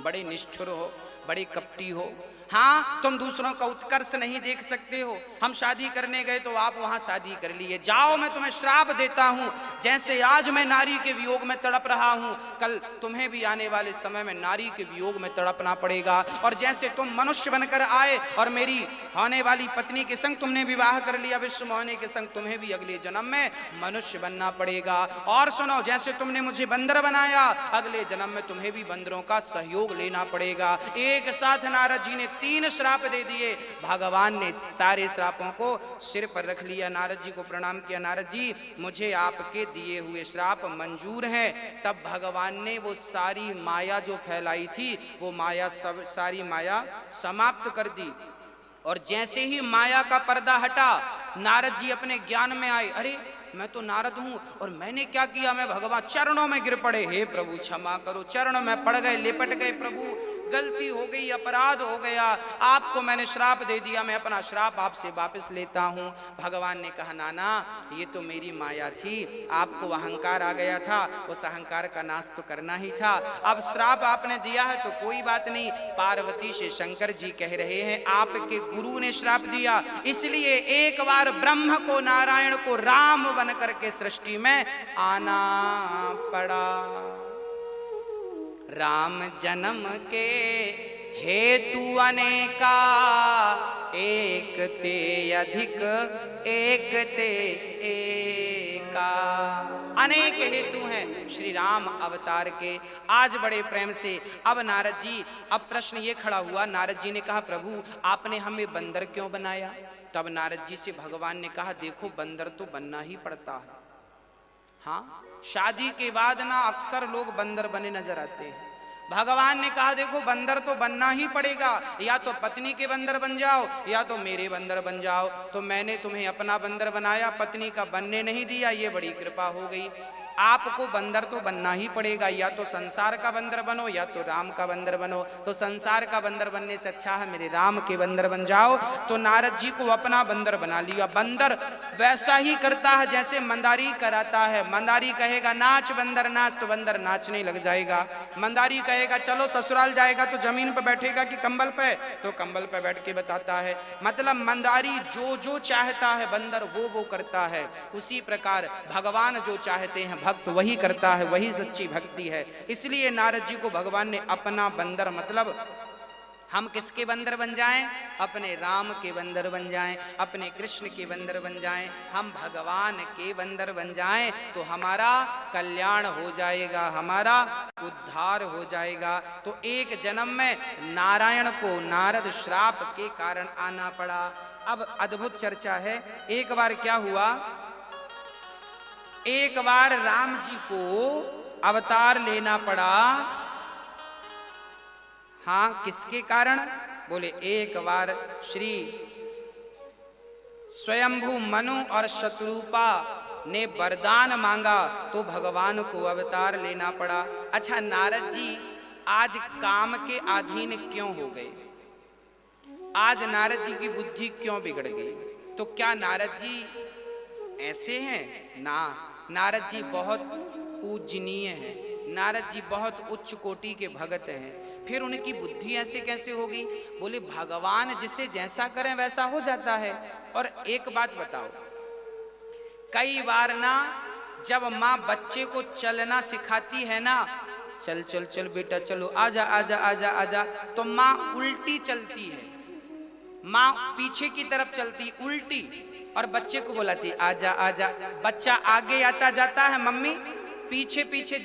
बड़े निष्ठुर हो, बड़े कपटी हो। हाँ, तुम दूसरों का उत्कर्ष नहीं देख सकते हो। हम शादी करने गए तो आप वहां शादी कर लिए। जाओ मैं तुम्हें श्राप देता हूं, जैसे आज मैं नारी के वियोग में तड़प रहा हूं, कल तुम्हें भी आने वाले समय में नारी के वियोग में तड़पना पड़ेगा। और जैसे तुम मनुष्य बनकर आए और मेरी होने वाली पत्नी के संग तुमने विवाह कर लिया विश्वमोहिनी के संग, तुम्हें भी अगले जन्म में मनुष्य बनना पड़ेगा। और सुनो, जैसे तुमने मुझे बंदर बनाया, अगले जन्म में तुम्हें भी बंदरों का सहयोग लेना पड़ेगा। एक साथ नारद जी ने 3 श्राप दे दिए। भगवान ने सारे श्रापों को सिर पर रख लिया। नारद जी को प्रणाम किया, नारद जी मुझे आपके दिए हुए श्राप मंजूर हैं। तब भगवान ने वो सारी माया जो फैलाई थी, वो माया सारी माया समाप्त कर दी। और जैसे ही माया का पर्दा हटा, नारद जी अपने ज्ञान में आए। अरे मैं तो नारद हूं और मैंने क्या किया? मैं भगवान चरणों में गिर पड़े। हे प्रभु क्षमा करो। चरणों में पड़ गए, लिपट गए। प्रभु गलती हो गई, अपराध हो गया, आपको मैंने श्राप दे दिया, मैं अपना श्राप आपसे वापस लेता हूं। भगवान ने कहा नाना ये तो मेरी माया थी, आपको अहंकार आ गया था, उस अहंकार का नाश तो करना ही था। अब श्राप आपने दिया है तो कोई बात नहीं। पार्वती से शंकर जी कह रहे हैं आपके गुरु ने श्राप दिया, इसलिए एक बार ब्रह्म को नारायण को राम बन करके सृष्टि में आना पड़ा। राम जन्म के हेतु अनेका, एक ते अधिक एक ते एका। अनेक हेतु हैं श्री राम अवतार के। आज बड़े प्रेम से अब नारद जी, अब प्रश्न ये खड़ा हुआ, नारद जी ने कहा प्रभु आपने हमें बंदर क्यों बनाया? तब नारद जी से भगवान ने कहा देखो बंदर तो बनना ही पड़ता है। हाँ, शादी के बाद ना अक्सर लोग बंदर बने नजर आते हैं। भगवान ने कहा देखो बंदर तो बनना ही पड़ेगा, या तो पत्नी के बंदर बन जाओ या तो मेरे बंदर बन जाओ। तो मैंने तुम्हें अपना बंदर बनाया, पत्नी का बनने नहीं दिया, ये बड़ी कृपा हो गई। आपको बंदर तो बनना ही पड़ेगा, या तो संसार का बंदर बनो या तो राम का बंदर बनो। तो संसार का बंदर बनने से अच्छा है मेरे राम के बंदर बन जाओ। तो नारद जी को अपना बंदर बना लिया। बंदर वैसा ही करता है जैसे मंदारी कराता है। मंदारी कहेगा नाच बंदर नाच, तो बंदर नाचने लग जाएगा। मंदारी कहेगा चलो ससुराल जाएगा तो जमीन पर बैठेगा कि कंबल पे, तो कंबल पे बैठ के बताता है। मतलब मंदारी जो जो चाहता है बंदर वो करता है। उसी प्रकार भगवान जो चाहते हैं भक्त वही करता है, वही सच्ची भक्ति है। इसलिए नारद जी को भगवान ने अपना बंदर मतलब हम किसके बंदर बन जाएं? अपने राम के बंदर बन जाएं, अपने कृष्ण के बंदर बन जाएं, हम भगवान के बंदर बन जाएं तो हमारा कल्याण हो जाएगा, हमारा उद्धार हो जाएगा। तो एक जन्म में नारायण को नारद श्राप के कारण आना पड़ा। अब अद्भुत चर्चा है। एक बार क्या हुआ, एक बार राम जी को अवतार लेना पड़ा। हाँ, किसके कारण? बोले एक बार श्री स्वयंभू मनु और शत्रुपा ने वरदान मांगा तो भगवान को अवतार लेना पड़ा। अच्छा, नारद जी आज काम के अधीन क्यों हो गए? आज नारद जी की बुद्धि क्यों बिगड़ गई? तो क्या नारद जी ऐसे हैं? ना, नारद जी बहुत पूजनीय हैं, नारद जी बहुत उच्च कोटि के भगत हैं। फिर उनकी बुद्धि ऐसे कैसे होगी? बोले भगवान जिसे जैसा करें वैसा हो जाता है। और एक बात बताओ, कई बार ना जब माँ बच्चे को चलना सिखाती है ना, चल चल चल बेटा चलो, आजा आजा आजा आजा, तो माँ उल्टी चलती है, माँ पीछे की तरफ चलती उल्टी और बच्चे को बुलाती आजा आजा। बच्चा आगे आता जाता है, मम्मी पीछे पीछे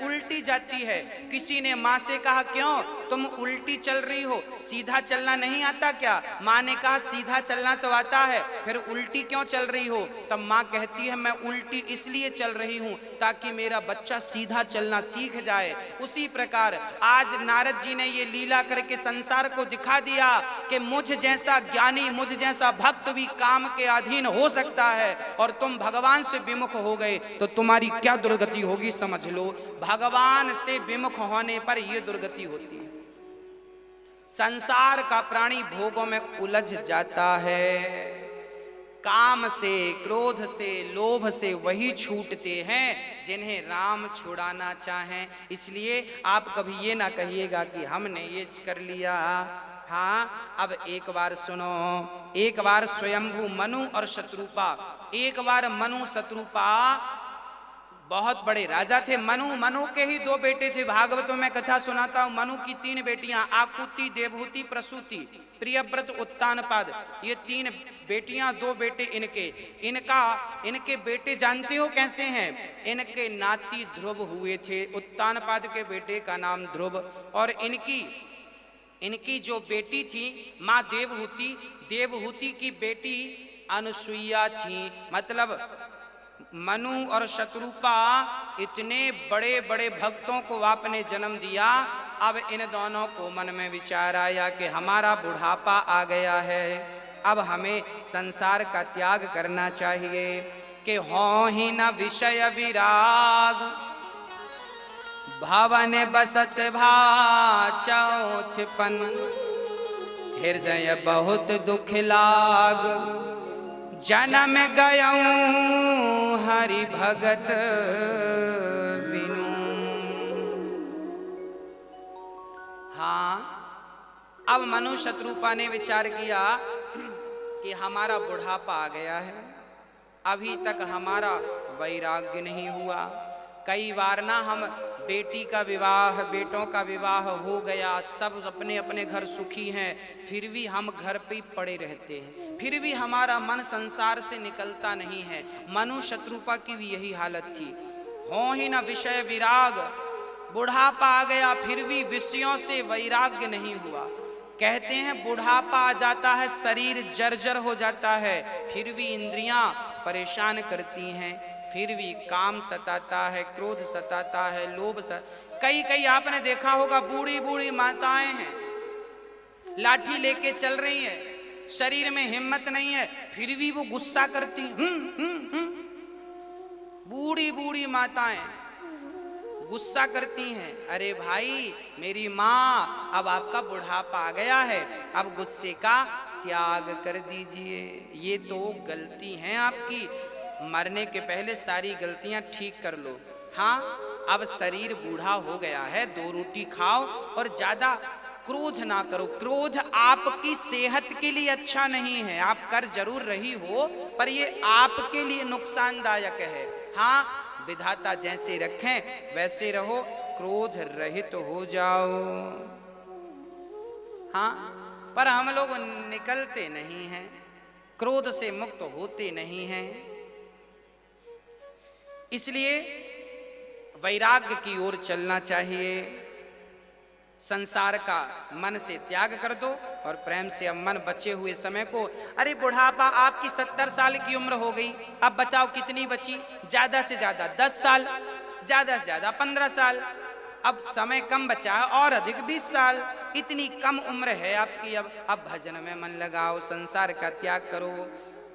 उल्टी जाती है। किसी ने माँ से कहा क्यों तुम उल्टी चल रही हो, सीधा चलना नहीं आता क्या? माँ ने कहा सीधा चलना तो आता है, फिर उल्टी क्यों चल रही हो? तब माँ कहती है मैं उल्टी इसलिए चल रही हूँ ताकि मेरा बच्चा सीधा चलना सीख जाए। उसी प्रकार आज नारद जी ने ये लीला करके संसार को दिखा दिया कि मुझ जैसा ज्ञानी, मुझ जैसा भक्त भी काम के अधीन हो सकता है। और तुम भगवान से विमुख हो गए तो तुम्हारी क्या दुर्गति होगी समझ लो। भगवान से विमुख होने पर यह दुर्गति होती है। संसार का प्राणी भोगों में उलझ जाता है। काम से, क्रोध से, लोभ से वही छूटते हैं जिन्हें राम छुड़ाना चाहें। इसलिए आप कभी ये ना कहिएगा कि हमने ये कर लिया। हाँ, अब एक बार सुनो। एक बार स्वयंभू मनु और शत्रुपा, एक बार मनु शत्रुपा बहुत बड़े राजा थे। मनु के ही दो बेटे थे। भागवतों में कथा सुनाता हूं। मनु की तीन बेटियां, आकुति, देवहूति, प्रसूति, प्रियव्रत, उत्तानपाद, ये तीन बेटियां, दो बेटे इनके बेटे जानते हो कैसे हैं? इनके नाती ध्रुव हुए थे। उत्तानपाद के बेटे का नाम ध्रुव, और इनकी जो बेटी थी माँ देवहूति की बेटी अनुसुईया थी। मतलब मनु और शत्रुपा इतने बड़े बड़े भक्तों को आपने जन्म दिया। अब इन दोनों को मन में विचार आया कि हमारा बुढ़ापा आ गया है, अब हमें संसार का त्याग करना चाहिए। कि हों ही न विषय विराग, भवन बसत भा चौथपन, हृदय बहुत दुख लाग, जन्म गयऊं हरि भगत बिनु। हाँ, अब मनु शत्रुपा ने विचार किया कि हमारा बुढ़ापा आ गया है, अभी तक हमारा वैराग्य नहीं हुआ। कई बार ना हम बेटी का विवाह, बेटों का विवाह हो गया, सब अपने अपने घर सुखी हैं, फिर भी हम घर पे पड़े रहते हैं, फिर भी हमारा मन संसार से निकलता नहीं है। मनु शत्रुपा की भी यही हालत थी। हों ही न विषय विराग, बुढ़ापा आ गया फिर भी विषयों से वैराग्य नहीं हुआ। कहते हैं बुढ़ापा आ जाता है, शरीर जर्जर हो जाता है, फिर भी इंद्रियां परेशान करती हैं, फिर भी काम सताता है, क्रोध सताता है, लोभ कई आपने देखा होगा बूढ़ी बूढ़ी माताएं हैं, लाठी लेके चल रही है, शरीर में हिम्मत नहीं है, फिर भी वो गुस्सा करती हैं। बूढ़ी बूढ़ी माताएं गुस्सा करती हैं। अरे भाई मेरी माँ, अब आपका बुढ़ापा आ गया है, अब गुस्से का त्याग कर दीजिए। ये तो गलती है आपकी, मरने के पहले सारी गलतियां ठीक कर लो। हाँ, अब शरीर बूढ़ा हो गया है, 2 रोटी खाओ और ज्यादा क्रोध ना करो। क्रोध आपकी सेहत के लिए अच्छा नहीं है, आप कर जरूर रही हो पर ये आपके लिए नुकसानदायक है। हाँ, विधाता जैसे रखें वैसे रहो, क्रोध रहित हो जाओ। हाँ, पर हम लोग निकलते नहीं हैं, क्रोध से मुक्त होते नहीं हैं। इसलिए वैराग्य की ओर चलना चाहिए। संसार का मन से त्याग कर दो और प्रेम से अब मन बचे हुए समय को, अरे बुढ़ापा आपकी 70 साल की उम्र हो गई, अब बताओ कितनी बची? ज्यादा से ज्यादा 10 साल, ज्यादा से ज्यादा 15 साल, अब समय कम बचा है और अधिक 20 साल, इतनी कम उम्र है आपकी। अब भजन में मन लगाओ, संसार का त्याग करो।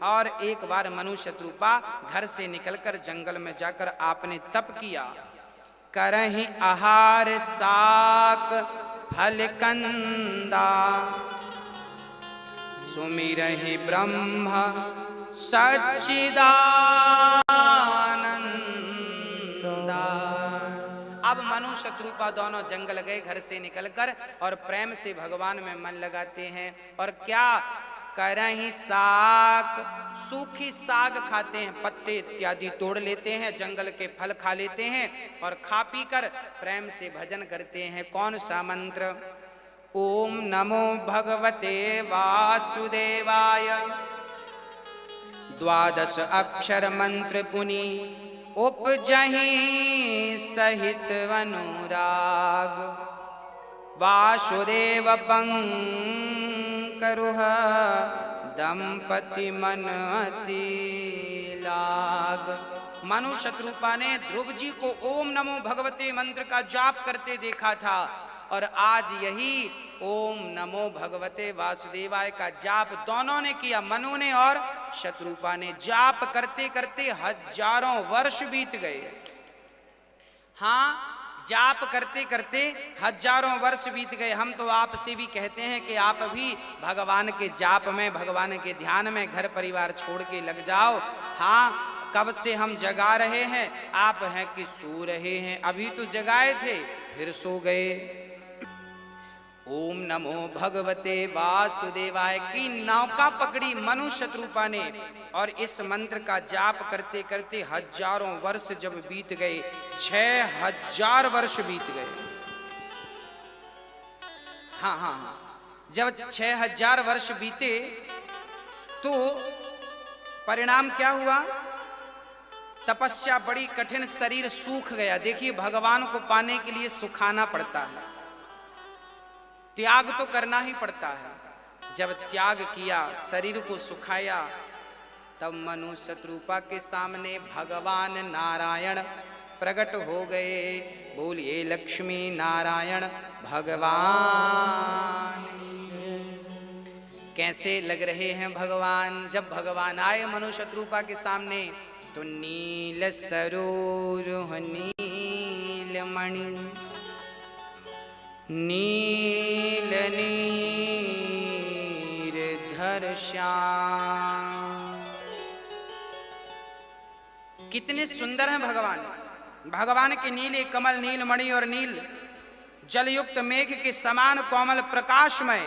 और एक बार मनु शत्रुपा घर से निकलकर जंगल में जाकर आपने तप किया। करहि आहार साक फल कंदा, सुमिरहि ब्रह्म सच्चिदानंदा। अब मनु शत्रुपा दोनों जंगल गए घर से निकलकर और प्रेम से भगवान में मन लगाते हैं। और क्या करहि साग, सूखी साग खाते हैं, पत्ते इत्यादि तोड़ लेते हैं, जंगल के फल खा लेते हैं और खा पी कर प्रेम से भजन करते हैं। कौन सा मंत्र? ओम नमो भगवते वासुदेवाय। 12 अक्षर मंत्र पुनि उपजहि सहित अनुराग। वासुदेव पंकरुह दंपति मन अति लाग। मनु शत्रुपा ने ध्रुव जी को ओम नमो भगवते मंत्र का जाप करते देखा था और आज यही ओम नमो भगवते वासुदेवाय का जाप दोनों ने किया, मनु ने और शत्रुपा ने। जाप करते करते हजारों वर्ष बीत गए। हाँ, जाप करते करते हजारों वर्ष बीत गए। हम तो आपसे भी कहते हैं कि आप भी भगवान के जाप में, भगवान के ध्यान में घर परिवार छोड़ के लग जाओ। हाँ, कब से हम जगा रहे हैं, आप हैं कि सो रहे हैं? अभी तो जगाए थे फिर सो गए। ओम नमो भगवते वासुदेवाय की नौका पकड़ी मनु शत्रुपा ने और इस मंत्र का जाप करते करते हजारों वर्ष जब बीत गए, 6000 वर्ष बीत गए। हाँ हाँ हाँ, जब 6000 वर्ष बीते तो परिणाम क्या हुआ? तपस्या बड़ी कठिन, शरीर सूख गया। देखिए, भगवान को पाने के लिए सुखाना पड़ता है, त्याग तो करना ही पड़ता है। जब त्याग किया, शरीर को सुखाया, तब मनु शत्रुपा के सामने भगवान नारायण प्रकट हो गए। बोलिए लक्ष्मी नारायण भगवान। कैसे लग रहे हैं भगवान? जब भगवान आए मनु शत्रुपा के सामने तो नील सरोरुह नीलमणि, नील नीरधर श्याम। कितने सुंदर हैं भगवान! भगवान के नीले कमल, नीलमणि और नील जलयुक्त मेघ के समान कोमल प्रकाशमय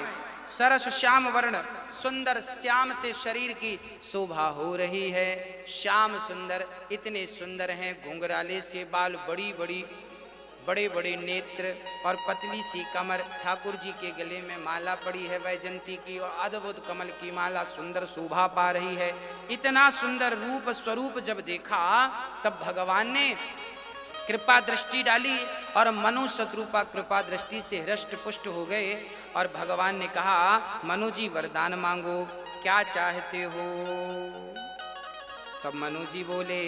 सरस श्याम वर्ण, सुंदर श्याम से शरीर की शोभा हो रही है। श्याम सुंदर, इतने सुंदर हैं, घुंघराले से बाल, बड़ी बड़ी बड़े बड़े नेत्र और पतली सी कमर। ठाकुर जी के गले में माला पड़ी है वैजंती की और अद्भुत कमल की माला सुंदर शोभा पा रही है। इतना सुंदर रूप स्वरूप जब देखा तब भगवान ने कृपा दृष्टि डाली और मनु शत्रुपा कृपा दृष्टि से हृष्ट पुष्ट हो गए। और भगवान ने कहा, मनु जी वरदान मांगो, क्या चाहते हो? तब मनु जी बोले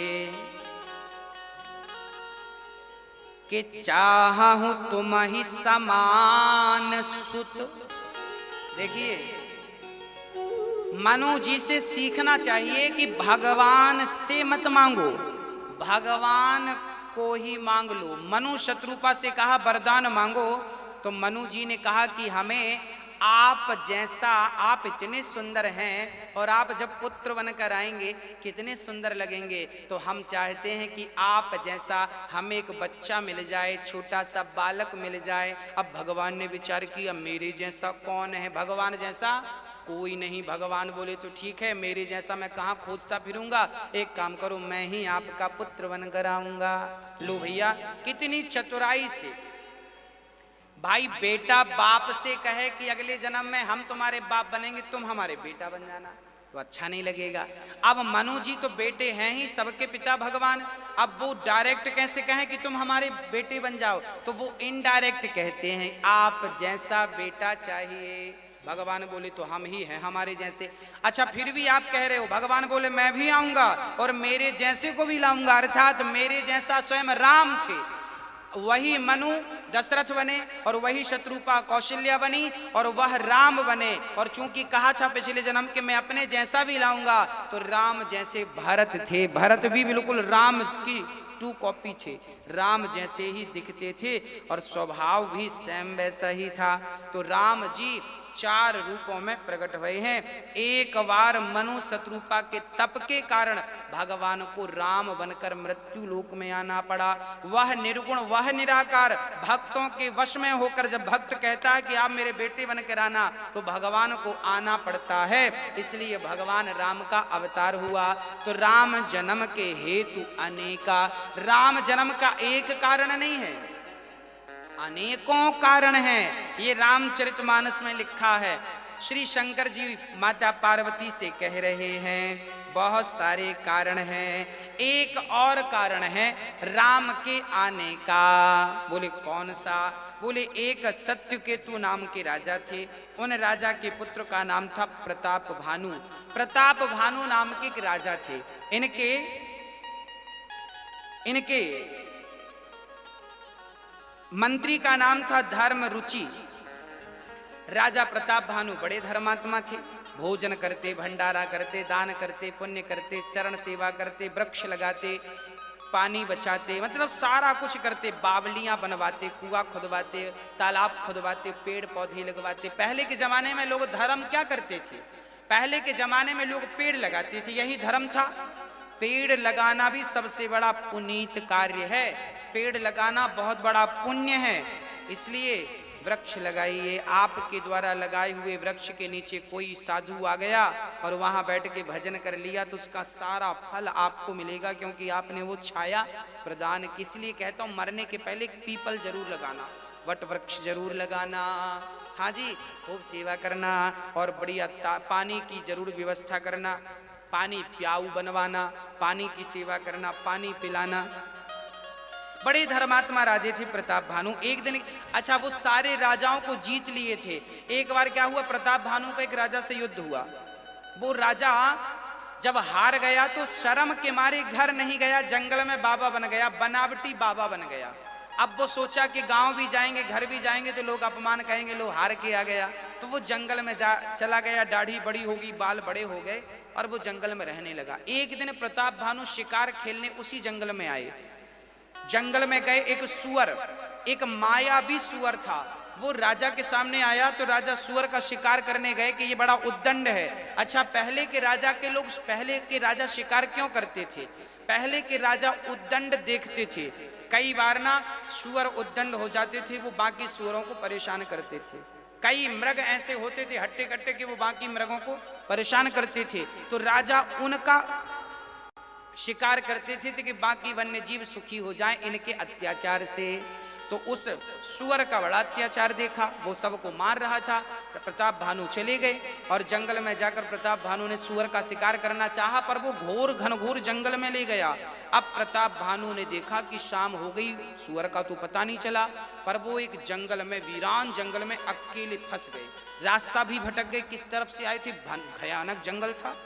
कि चाहूं तुम्हि समान सुत। देखिए, मनु जी से सीखना चाहिए कि भगवान से मत मांगो, भगवान को ही मांग लो। मनु शत्रुपा से कहा वरदान मांगो, तो मनु जी ने कहा कि हमें आप जैसा, आप इतने सुंदर हैं और आप जब पुत्र बनकर आएंगे कितने सुंदर लगेंगे, तो हम चाहते हैं कि आप जैसा हमें एक बच्चा मिल जाए, छोटा सा बालक मिल जाए। अब भगवान ने विचार किया, मेरे जैसा कौन है? भगवान जैसा कोई नहीं। भगवान बोले तो ठीक है, मेरे जैसा मैं कहाँ खोजता फिरूंगा, एक काम करो, मैं ही आपका पुत्र बनकर आऊंगा। लो भैया, कितनी चतुराई से भाई बेटा बाप से कहे कि अगले जन्म में हम तुम्हारे बाप बनेंगे, तुम हमारे बेटा बन जाना, तो अच्छा नहीं लगेगा। अब मनु जी तो बेटे हैं ही, सबके पिता भगवान। अब वो डायरेक्ट कैसे कहें कि तुम हमारे बेटे बन जाओ, तो वो इनडायरेक्ट कहते हैं आप जैसा बेटा चाहिए। भगवान बोले तो हम ही हैं हमारे जैसे। अच्छा फिर भी आप कह रहे हो, भगवान बोले मैं भी आऊंगा और मेरे जैसे को भी लाऊंगा, अर्थात मेरे जैसा स्वयं राम थे, वही मनु दशरथ बने और वही शत्रुपा कौशल्या बनी और वह राम बने। और चूंकि कहा था पिछले जन्म के मैं अपने जैसा भी लाऊंगा, तो राम जैसे भरत थे, भरत भी बिल्कुल राम की 2 कॉपी थे, राम जैसे ही दिखते थे और स्वभाव भी सेम वैसा ही था। तो राम जी 4 रूपों में प्रकट हुए हैं। एक बार मनु शत्रुपा के तप के कारण भगवान को राम बनकर मृत्यु लोक में आना पड़ा। वह निर्गुण, वह निराकार, भक्तों के वश में होकर जब भक्त कहता है कि आप मेरे बेटे बनकर आना, तो भगवान को आना पड़ता है। इसलिए भगवान राम का अवतार हुआ। तो राम जन्म के हेतु अनेका, राम जन्म का एक कारण नहीं है, अनेकों कारण हैं। ये रामचरितमानस में लिखा है। श्री शंकर जी माता पार्वती से कह रहे हैं बहुत सारे कारण हैं, एक और कारण है राम के आने का। बोले कौन सा? बोले एक सत्यकेतु नाम के राजा थे, उन राजा के पुत्र का नाम था प्रताप भानु। प्रताप भानु नाम के एक राजा थे। इनके मंत्री का नाम था धर्म रुचि। राजा प्रताप भानु बड़े धर्मात्मा थे, भोजन करते, भंडारा करते, दान करते, पुण्य करते, चरण सेवा करते, वृक्ष लगाते, पानी बचाते, मतलब सारा कुछ करते, बावलियां बनवाते, कुआं खुदवाते, तालाब खुदवाते, पेड़ पौधे लगवाते। पहले के जमाने में लोग धर्म क्या करते थे? पहले के जमाने में लोग पेड़ लगाते थे, यही धर्म था। पेड़ लगाना भी सबसे बड़ा पुनीत कार्य है, पेड़ लगाना बहुत बड़ा पुण्य है। इसलिए वृक्ष लगाइए। आपके द्वारा लगाए हुए वृक्ष के नीचे कोई साधु आ गया और वहां बैठ के भजन कर लिया, तो उसका सारा फल आपको मिलेगा, क्योंकि आपने वो छाया प्रदान। इसलिए कहता हूं मरने के पहले पीपल जरूर लगाना, वट वृक्ष जरूर लगाना, हाँ जी, खूब सेवा करना और बढ़िया पानी की जरूर व्यवस्था करना, पानी प्याऊ बनवाना, पानी की सेवा करना, पानी पिलाना। बड़े धर्मात्मा राजे थे प्रताप भानु। एक दिन, अच्छा वो सारे राजाओं को जीत लिए थे। एक बार क्या हुआ, प्रताप भानु का एक राजा से युद्ध हुआ। वो राजा जब हार गया तो शर्म के मारे घर नहीं गया, जंगल में बाबा बन गया, बनावटी बाबा बन गया। अब वो सोचा कि गांव भी जाएंगे, घर भी जाएंगे तो लोग अपमान कहेंगे, लो हार के आ गया। तो वो जंगल में चला गया, दाढ़ी बड़ी होगी, बाल बड़े हो गए और वो जंगल में रहने लगा। एक दिन प्रताप भानु शिकार खेलने उसी जंगल में आए। जंगल में गए, एक सुअर, एक मायावी सुअर था, वो राजा के सामने आया। तो राजा सुअर का शिकार करने गए कि ये बड़ा उद्दंड है। अच्छा पहले के राजा के लोग, पहले के राजा शिकार क्यों करते थे? पहले के राजा उद्दंड देखते थे। कई बार ना सुअर उद्दंड हो जाते थे, वो बाकी सुअरों को परेशान करते थे। कई मृग ऐसे होते थे हट्टे कट्टे के, वो बाकी मृगों को परेशान करते थे। तो राजा उनका शिकार करते थे कि बाकी वन्य जीव सुखी हो जाएं इनके अत्याचार से। तो उस सुअर का बड़ा अत्याचार देखा, वो सबको मार रहा था। तो प्रताप भानु चले गए और जंगल में जाकर प्रताप भानु ने सुअर का शिकार करना चाहा, पर वो घोर घनघोर जंगल में ले गया। अब प्रताप भानु ने देखा कि शाम हो गई, सुअर का तो पता नहीं चला, पर वो एक जंगल में, वीरान जंगल में अकेले फंस गए, रास्ता भी भटक गए, किस तरफ से आए थे, भयानक जंगल था।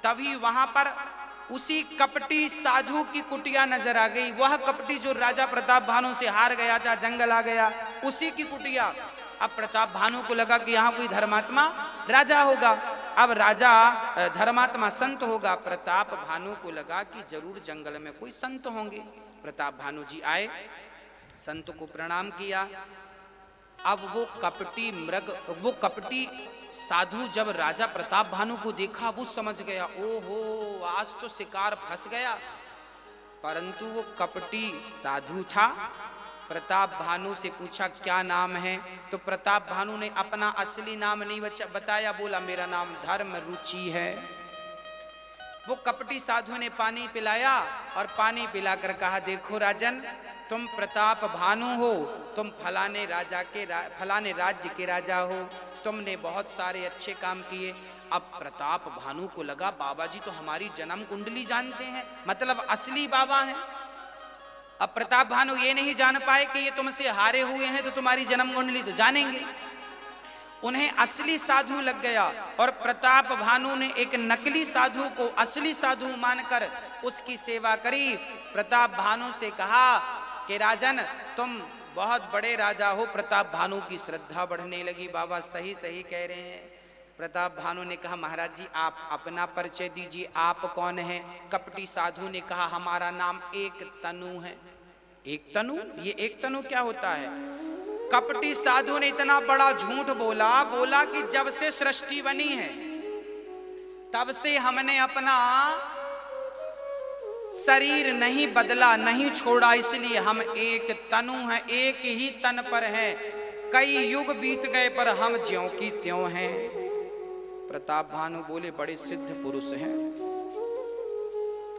तभी वहां पर उसी कपटी साधु की कुटिया नजर आ गई। वह कपटी जो राजा प्रताप भानु से हार गया था, जंगल आ गया, उसी की कुटिया। अब प्रताप भानु को लगा कि यहाँ कोई धर्मात्मा राजा होगा, अब राजा धर्मात्मा संत होगा। प्रताप भानु को लगा कि जरूर जंगल में कोई संत होंगे। प्रताप भानु जी आए, संत को प्रणाम किया। अब वो कपटी मृग, वो कपटी साधु जब राजा प्रताप भानु को देखा, वो समझ गया, ओहो आज तो शिकार फंस गया। परंतु वो कपटी साधु था। प्रताप भानु से पूछा क्या नाम है? तो प्रताप भानु ने अपना असली नाम नहीं बताया, बोला मेरा नाम धर्म रुचि है। वो कपटी साधु ने पानी पिलाया और पानी पिलाकर कहा, देखो राजन, तुम प्रताप भानु हो, तुम फलाने फलाने राज्य के राजा हो, तुमने बहुत सारे अच्छे काम किए। अब प्रताप भानु को लगा बाबा जी तो हमारी जन्म कुंडली जानते हैं, मतलब असली बाबा हैं। अब प्रताप भानु ये नहीं जान पाए कि ये तुमसे हारे हुए हैं तो तुम्हारी जन्म कुंडली तो जानेंगे। उन्हें असली साधु लग गया और प्रताप भानु ने एक नकली साधु को असली साधु मानकर उसकी सेवा करी। प्रताप भानु से कहा कि राजन तुम बहुत बड़े राजा हो। प्रताप भानु की श्रद्धा बढ़ने लगी, बाबा सही सही कह रहे हैं। प्रताप भानु ने कहा महाराज जी आप अपना परिचय दीजिए, आप कौन हैं? कपटी साधु ने कहा हमारा नाम एक तनु है। एक तनु? ये एक तनु क्या होता है? कपटी साधु ने इतना बड़ा झूठ बोला कि जब से सृष्टि बनी है तब से हमने अपना शरीर नहीं बदला, नहीं छोड़ा, इसलिए हम एक तनु हैं, एक ही तन पर हैं। कई युग बीत गए पर हम ज्यों की त्यों हैं। प्रताप भानु बोले बड़े सिद्ध पुरुष हैं।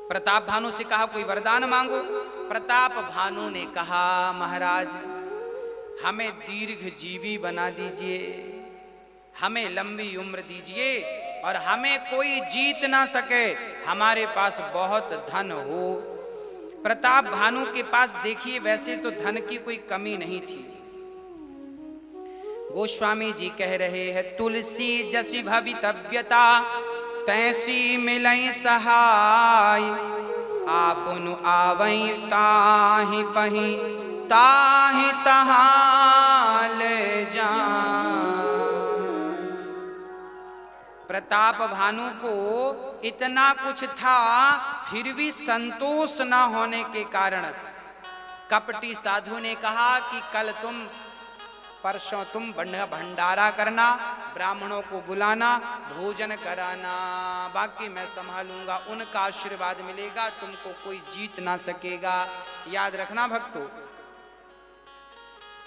प्रताप भानु से कहा कोई वरदान मांगो। प्रताप भानु ने कहा महाराज हमें दीर्घ जीवी बना दीजिए, हमें लंबी उम्र दीजिए और हमें कोई जीत ना सके, हमारे पास बहुत धन हो। प्रताप भानु के पास देखिए वैसे तो धन की कोई कमी नहीं थी। गोस्वामी जी कह रहे हैं तुलसी जसी भवितव्यता तैसी मिलई सहाय, आपुन आवई ताहि पही ताहि तहां ले जा। प्रताप भानु को इतना कुछ था फिर भी संतोष न होने के कारण कपटी साधु ने कहा कि कल परसों तुम भंडारा करना, ब्राह्मणों को बुलाना, भोजन कराना, बाकी मैं संभालूंगा। उनका आशीर्वाद मिलेगा, तुमको कोई जीत ना सकेगा। याद रखना भक्तों,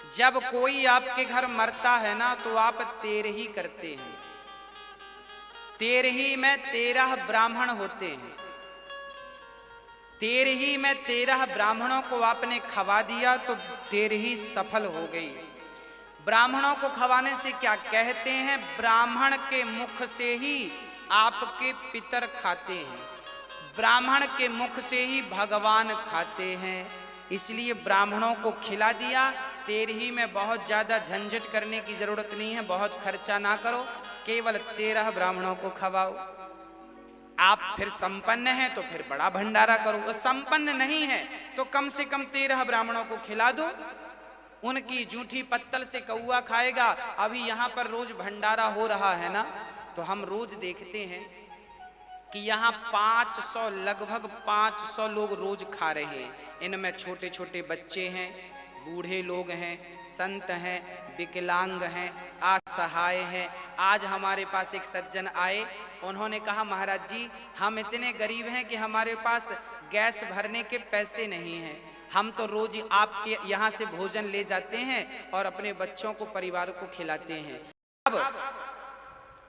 जब कोई आपके घर मरता है ना तो आप तेरही करते हैं। तेरही में 13 ब्राह्मण होते हैं। तेरही में 13 ब्राह्मणों को आपने खवा दिया तो तेरही सफल हो गई। ब्राह्मणों को खवाने से क्या कहते हैं? ब्राह्मण के मुख से ही आपके पितर खाते हैं, ब्राह्मण के मुख से ही भगवान खाते हैं। इसलिए ब्राह्मणों को खिला दिया। तेरही में बहुत ज्यादा झंझट करने की जरूरत नहीं है, बहुत खर्चा ना करो, केवल 13 ब्राह्मणों को खवाओ। आप फिर संपन्न हैं तो फिर बड़ा भंडारा करो, वो संपन्न नहीं है तो कम से कम 13 ब्राह्मणों को खिला दो। उनकी जूठी पत्तल से कौआ खाएगा। अभी यहाँ पर रोज भंडारा हो रहा है ना, तो हम रोज देखते हैं कि यहाँ 500 लगभग 500 लोग रोज खा रहे हैं। इनमें छोटे छोटे बच्चे हैं, बूढ़े लोग हैं, संत हैं, विकलांग हैं, असहाय हैं। आज हमारे पास एक सज्जन आए, उन्होंने कहा महाराज जी हम इतने गरीब हैं कि हमारे पास गैस भरने के पैसे नहीं हैं, हम तो रोज आपके यहाँ से भोजन ले जाते हैं और अपने बच्चों को, परिवार को खिलाते हैं।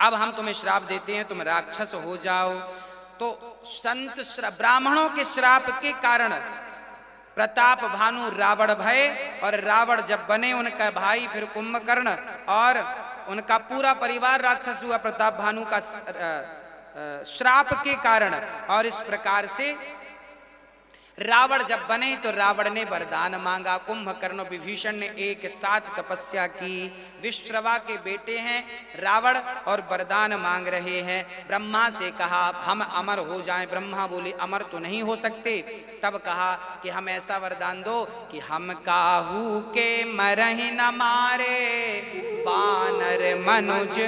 अब हम तुम्हें श्राप देते हैं, तुम राक्षस हो जाओ। तो संत ब्राह्मणों के श्राप के कारण प्रताप भानु रावण भय, और रावण जब बने उनका भाई फिर कुंभकर्ण और उनका पूरा परिवार राक्षस हुआ प्रताप भानु का श्राप के कारण। और इस प्रकार से रावण जब बने तो रावण ने वरदान मांगा। कुंभकर्ण विभीषण ने एक साथ तपस्या की। विश्रवा के बेटे हैं रावण और वरदान मांग रहे हैं। ब्रह्मा से कहा हम अमर हो जाएं। ब्रह्मा बोले अमर तो नहीं हो सकते। तब कहा कि हम ऐसा वरदान दो कि हम काहू के मरहि न मारे, बानर मनुज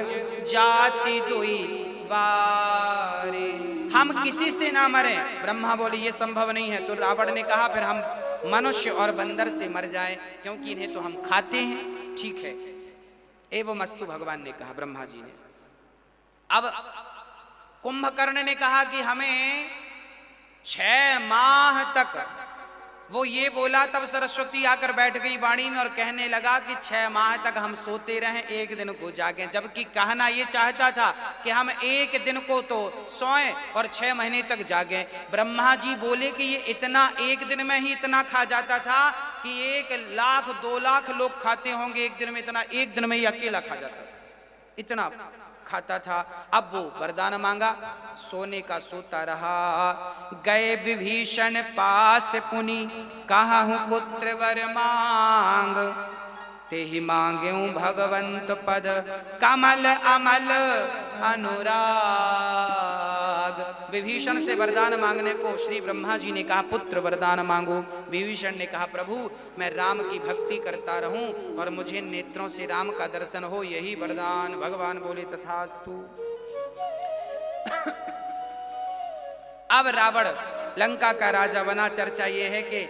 जाति दुई वारे। हम किसी से ना मरे। ब्रह्मा बोले ये संभव नहीं है। तो रावण ने कहा फिर हम मनुष्य और बंदर से मर जाएं, क्योंकि इन्हें तो हम खाते हैं। ठीक है, एवं मस्तु भगवान ने कहा, ब्रह्मा जी ने। अब कुंभकर्ण ने कहा कि हमें 6 माह तक, वो ये बोला तब सरस्वती आकर बैठ गई वाणी में और कहने लगा कि 6 माह तक हम सोते रहें, एक दिन को जागें। जबकि कहना ये चाहता था कि हम एक दिन को तो सोएं और 6 महीने तक जागें। ब्रह्मा जी बोले कि ये इतना एक दिन में ही इतना खा जाता था कि 1 लाख 2 लाख लोग खाते होंगे एक दिन में, इतना एक दिन में ही अकेला खा जाता था, इतना खाता था। अब वो वरदान मांगा, सोने का सोता रहा। गए विभीषण पास पुनि, कहा हूं पुत्र वर मांग, ते ही मांगेऊ भगवंत पद, कमल अमल अनुराग। विभीषण से वरदान मांगने को श्री ब्रह्मा जी ने कहा पुत्र वरदान मांगो। विभीषण ने कहा प्रभु मैं राम की भक्ति करता रहूं और मुझे नेत्रों से राम का दर्शन हो, यही वरदान। भगवान बोले तथास्तु। अब रावण लंका का राजा बना। चर्चा ये है कि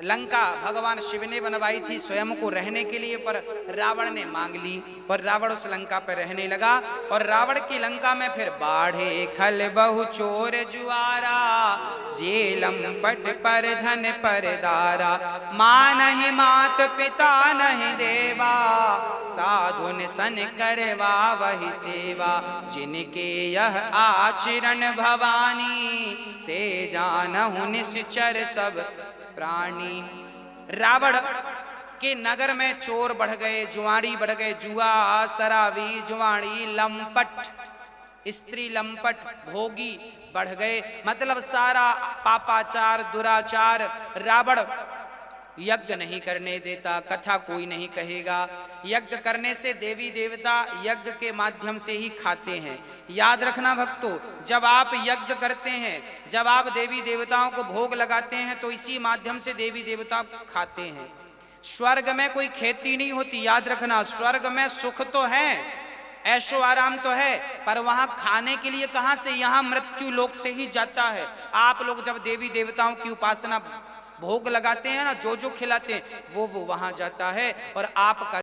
लंका भगवान शिव ने बनवाई थी स्वयं को रहने के लिए, पर रावण ने मांग ली और रावण उस लंका पर रहने लगा। और रावण की लंका में फिर बाढ़े खल बहु चोर जुआरा, जेलम पट पर धन पर दारा, माँ नहीं मात पिता नहीं देवा, साधुन सन करवा वही सेवा, जिनके यह आचरण भवानी, ते जानहु निश्चर सब प्राणी। रावण के नगर में चोर बढ़ गए, जुआड़ी बढ़ गए, जुआ शराबी जुआड़ी लंपट स्त्री लंपट भोगी बढ़ गए, मतलब सारा पापाचार दुराचार। रावण यज्ञ नहीं करने देता, कथा कोई नहीं कहेगा। यज्ञ करने से देवी देवता यज्ञ के माध्यम से ही खाते हैं। याद रखना भक्तों, जब आप यज्ञ करते हैं, जब आप देवी देवताओं को भोग लगाते हैं, तो इसी माध्यम से देवी देवता खाते हैं। स्वर्ग में कोई खेती नहीं होती, याद रखना। स्वर्ग में सुख तो है, ऐशो आराम तो है, पर वहां खाने के लिए कहां से, यहां मृत्यु लोक से ही जाता है। आप लोग जब देवी देवताओं की उपासना भोग लगाते हैं ना, जो जो खिलाते हैं वो वहां जाता है और आपका